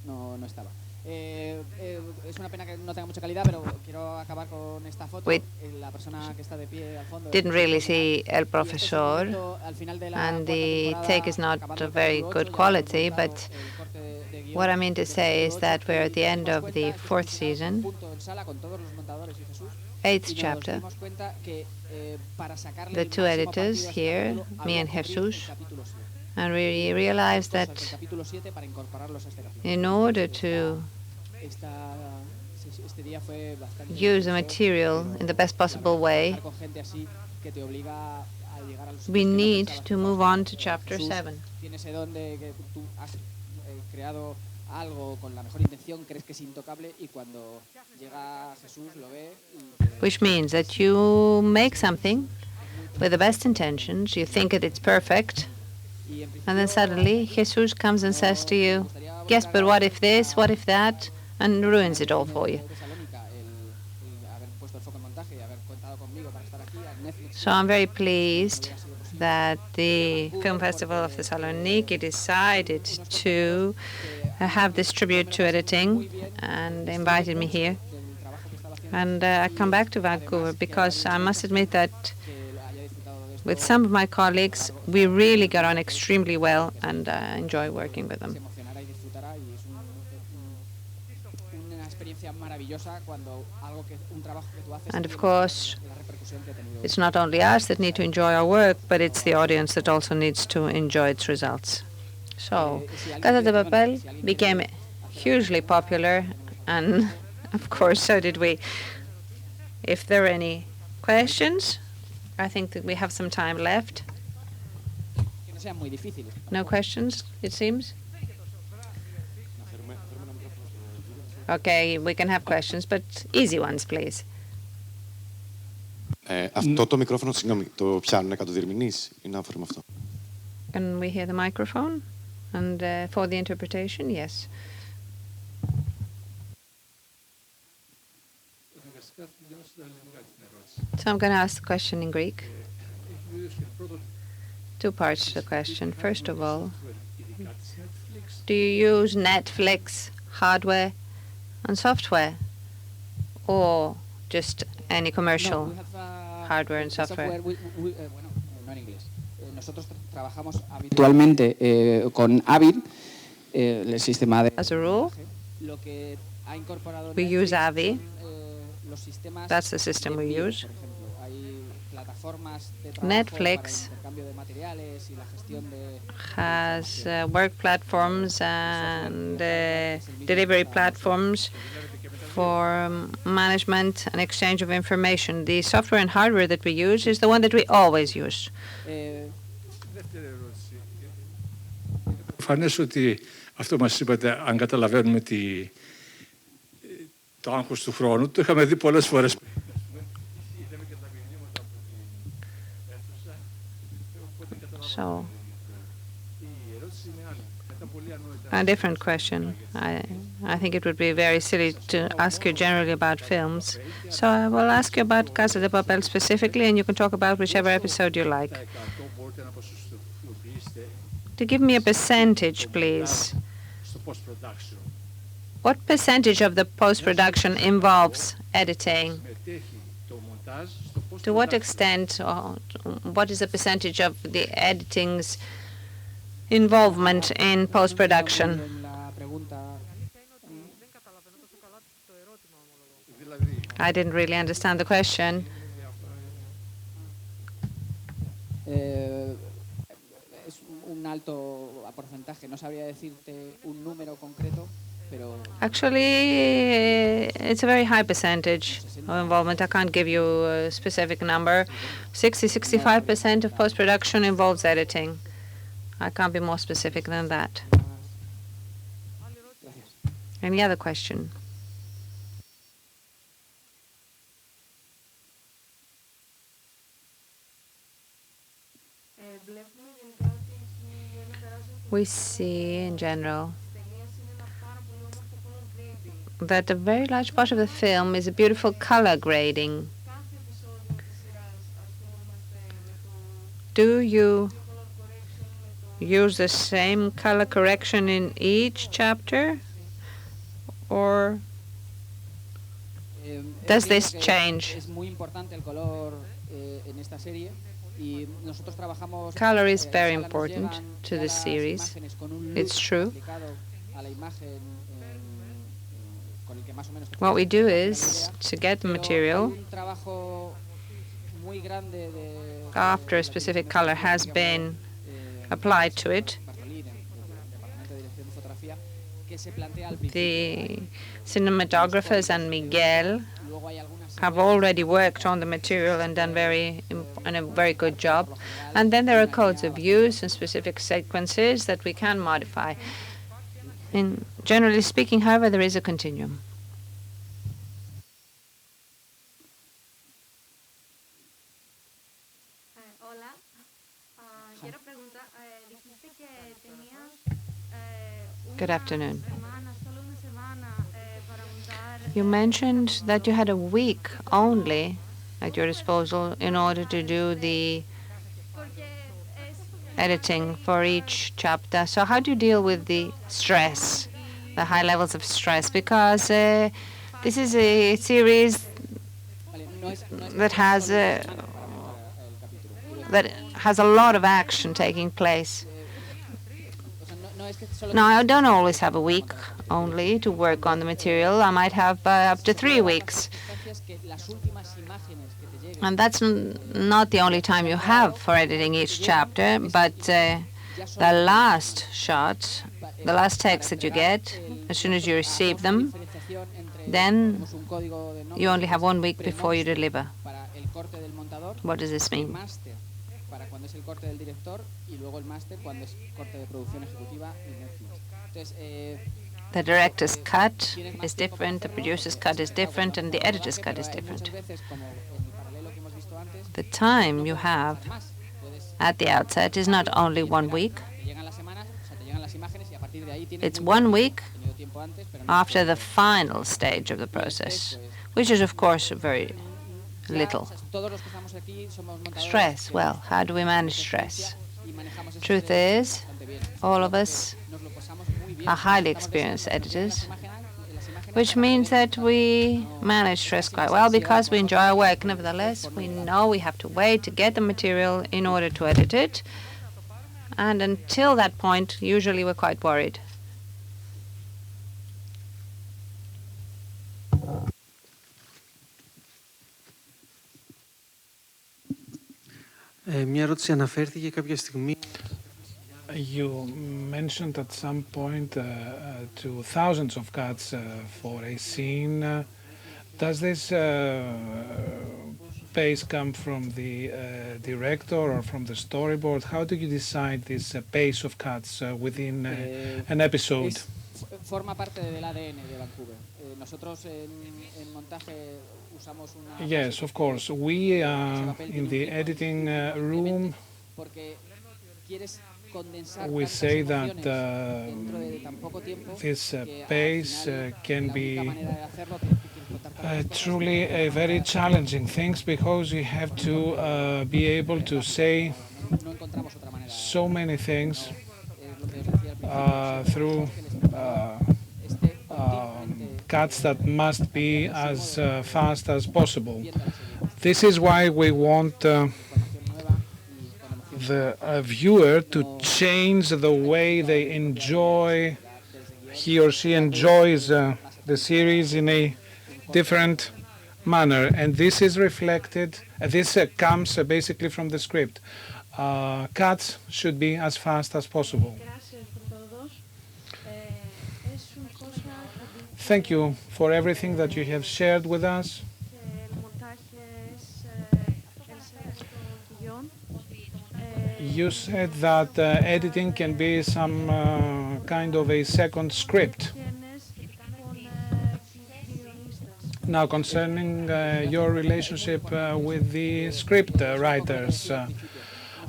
pero no estaba. Es una pena que no tenga mucha calidad, pero quiero acabar con esta foto. La persona que está de pie al fondo didn't really see el profesor, and the take is not a very good quality, but what I mean to say is that we're at the end of the 4th season, 8th chapter. The 2 editors here, me and Jesus, and we realized that in order to use the material in the best possible way, we need to move on to chapter 7. Which means that you make something with the best intentions, you think that it's perfect, and then suddenly Jesus comes and says to you, yes, but what if this, what if that, and ruins it all for you. So I'm very pleased that the Film Festival of Thessaloniki decided to have this tribute to editing and invited me here. And I come back to Vancouver because I must admit that with some of my colleagues, we really got on extremely well, and I enjoy working with them. And of course, it's not only us that need to enjoy our work, but it's the audience that also needs to enjoy its results. So, Casa de Papel became hugely popular, and of course, so did we. If there are any questions, I think that we have some time left. No questions, it seems? Okay, we can have questions, but easy ones, please. Αυτό το μικρόφωνο, συγγνώμη, το πιάνουν εκατοδιερμηνείς ή να αφορούμε αυτό? Can we hear the microphone? And for the interpretation, yes. So I'm going to ask the question in Greek. Two parts to the question. First of all, do you use Netflix hardware and software, or just any commercial hardware and software? Actualmente con Avid, el sistema de... As a rule, we use Avi. That's the system we use. Netflix has work platforms and delivery platforms for management and exchange of information. The software and hardware that we use is the one that we always use. Φανές ότι αυτό μας είπατε, αν καταλαβαίνουμε το άγχος του χρόνου, το είχαμε δει πολλές φορές. So, a different question. I think it would be very silly to ask you generally about films. So I will ask you about Casa de Papel specifically, and you can talk about whichever episode you like. To give me a percentage, please. What percentage of the post-production involves editing? To what extent, or what is the percentage of the editing's involvement in post-production? I didn't really understand the question. Actually, it's a very high percentage of involvement. I can't give you a specific number. 60-65% of post-production involves editing. I can't be more specific than that. Any other question? We see in general that a very large part of the film is a beautiful color grading. Do you use the same color correction in each chapter, or does this change? Color is very important to the series. It's true. What we do is to get the material after a specific color has been applied to it. The cinematographers and Miguel have already worked on the material and done a very good job. And then there are codes of use and specific sequences that we can modify. Generally speaking, however, there is a continuum. Good afternoon. You mentioned that you had a week only at your disposal in order to do the editing for each chapter. So how do you deal with the stress, the high levels of stress? Because this is a series that has a lot of action taking place. Now, I don't always have a week only to work on the material. I might have up to 3 weeks. And that's not the only time you have for editing each chapter, but The last shot, the last text that you get, as soon as you receive them, then you only have 1 week before you deliver. What does this mean? The director's cut is different, the producer's cut is different, and the editor's cut is different. The time you have at the outset is not only 1 week. It's 1 week after the final stage of the process, which is, of course, very little. Stress. Well, how do we manage stress? Truth is, all of us are highly experienced editors, which means that we manage stress quite well because we enjoy our work. Nevertheless, we know we have to wait to get the material in order to edit it. And until that point, usually we're quite worried. Μια ερώτηση αναφέρθηκε κάποια στιγμή. You mentioned at some point to thousands of cuts for a scene. Does this pace come from the director or from the storyboard? How do you decide this pace of cuts within an episode? Forma parte del ADN de Vancouver. Nosotros en montaje usamos una. Yes, of course. We in the editing room. We say that this pace can be truly a very challenging thing because you have to be able to say so many things through cuts that must be as fast as possible. This is why we want the viewer to change the way they enjoy, he or she enjoys the series in a different manner, and this is reflected, this comes basically from the script. Cuts should be as fast as possible. Thank you for everything that you have shared with us. You said that editing can be some kind of a second script. Now, concerning your relationship with the script writers,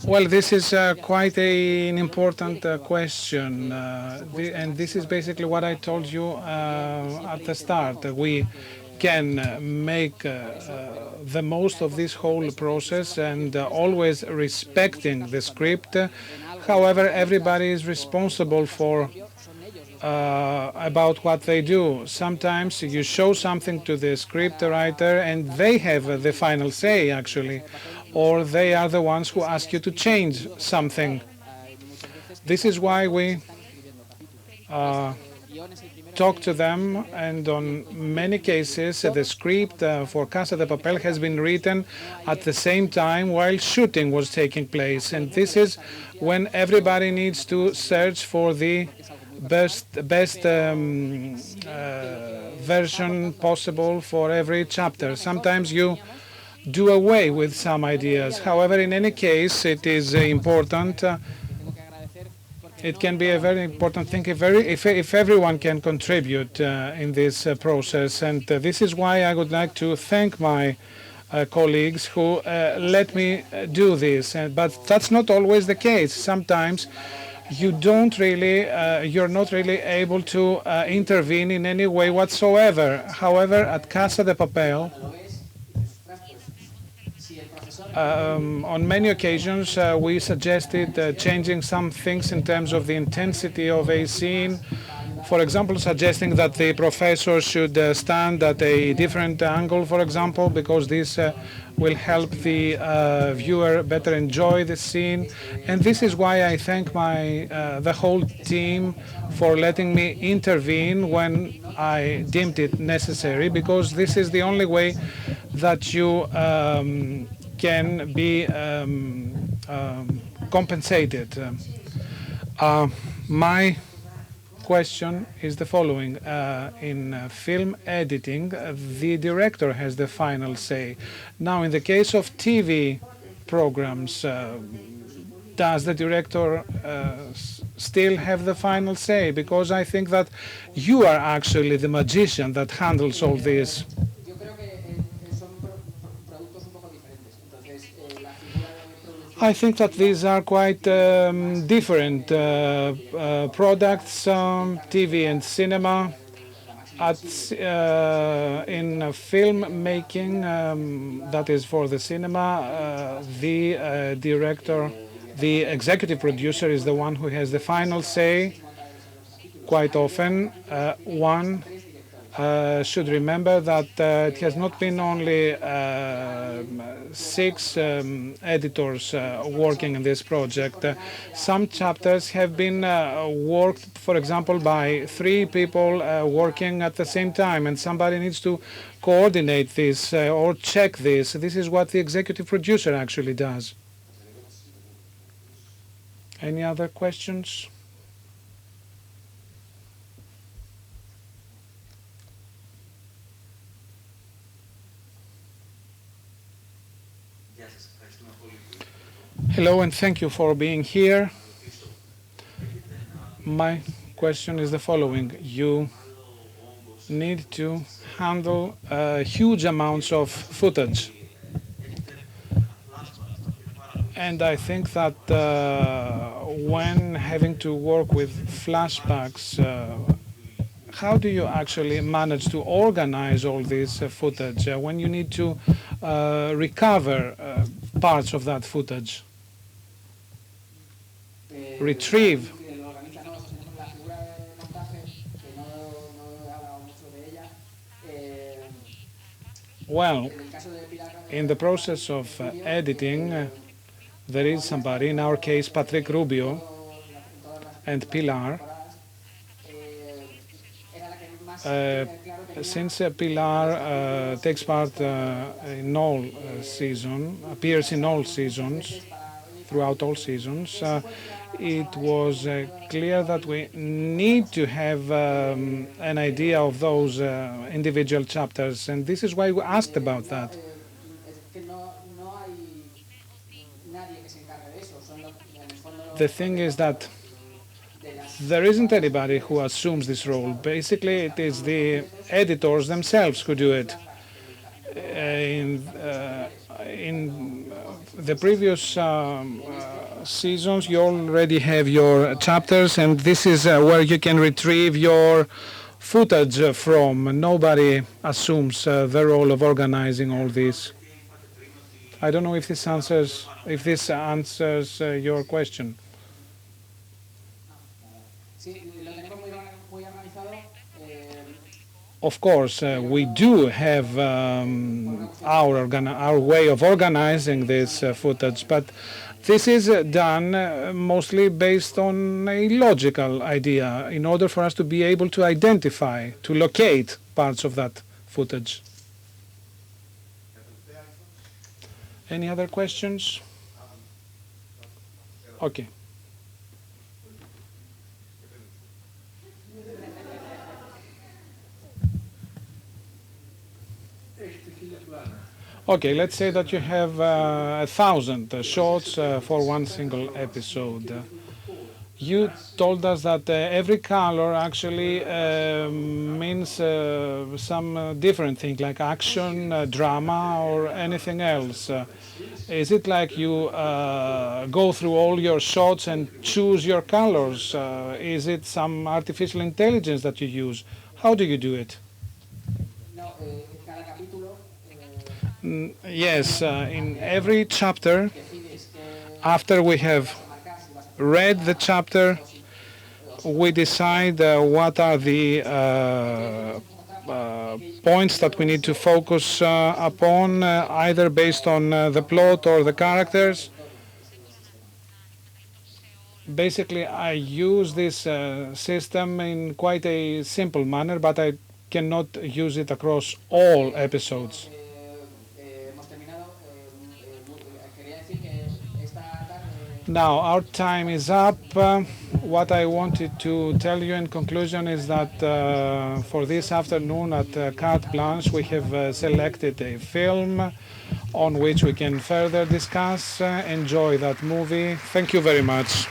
well, this is quite an important question, and this is basically what I told you at the start. We can make the most of this whole process and always respecting the script. However, everybody is responsible for about what they do. Sometimes you show something to the script writer and they have the final say, actually, or they are the ones who ask you to change something. This is why we talk to them, and on many cases the script for Casa de Papel has been written at the same time while shooting was taking place, and this is when everybody needs to search for the best version possible for every chapter. Sometimes you do away with some ideas. However, in any case, it is important. It can be a very important thing if everyone can contribute in this process, and this is why I would like to thank my colleagues who let me do this. But that's not always the case. Sometimes you're not really able to intervene in any way whatsoever. However, at Casa de Papel, on many occasions, we suggested changing some things in terms of the intensity of a scene. For example, suggesting that the professor should stand at a different angle, for example, because this will help the viewer better enjoy the scene. And this is why I thank the whole team for letting me intervene when I deemed it necessary, because this is the only way that you can be compensated. My question is the following. In film editing, the director has the final say. Now, in the case of TV programs, does the director still have the final say? Because I think that you are actually the magician that handles all this. I think that these are quite different products, TV and cinema. In film making, that is for the cinema, the director, the executive producer is the one who has the final say. Quite often, one should remember that it has not been only 6 editors working in this project. Some chapters have been worked, for example, by 3 people working at the same time, and somebody needs to coordinate this or check this. This is what the executive producer actually does. Any other questions? Hello, and thank you for being here. My question is the following. You need to handle huge amounts of footage. And I think that when having to work with flashbacks, how do you actually manage to organize all this footage when you need to recover parts of that footage? Retrieve. Well, in the process of editing, there is somebody, in our case Patrick Rubio and Pilar. Since Pilar takes part in all appears in all seasons, throughout all seasons, it was clear that we need to have an idea of those individual chapters, and this is why we asked about that. The thing is that there isn't anybody who assumes this role. Basically, it is the editors themselves who do it. In the previous seasons, you already have your chapters, and this is where you can retrieve your footage from. Nobody assumes the role of organizing all this. I don't know if this answers your question. Of course, we do have our way of organizing this footage, but this is done mostly based on a logical idea in order for us to be able to identify, to locate parts of that footage. Any other questions? Okay. Okay, let's say that you have 1,000 shots for one single episode. You told us that every color actually means some different thing, like action, drama, or anything else. Is it like you go through all your shots and choose your colors? Is it some artificial intelligence that you use? How do you do it? Yes, in every chapter, after we have read the chapter, we decide what are the points that we need to focus upon, either based on the plot or the characters. Basically, I use this system in quite a simple manner, but I cannot use it across all episodes. Now, our time is up. what I wanted to tell you in conclusion is that for this afternoon at Carte Blanche we have selected a film on which we can further discuss. Enjoy that movie. Thank you very much.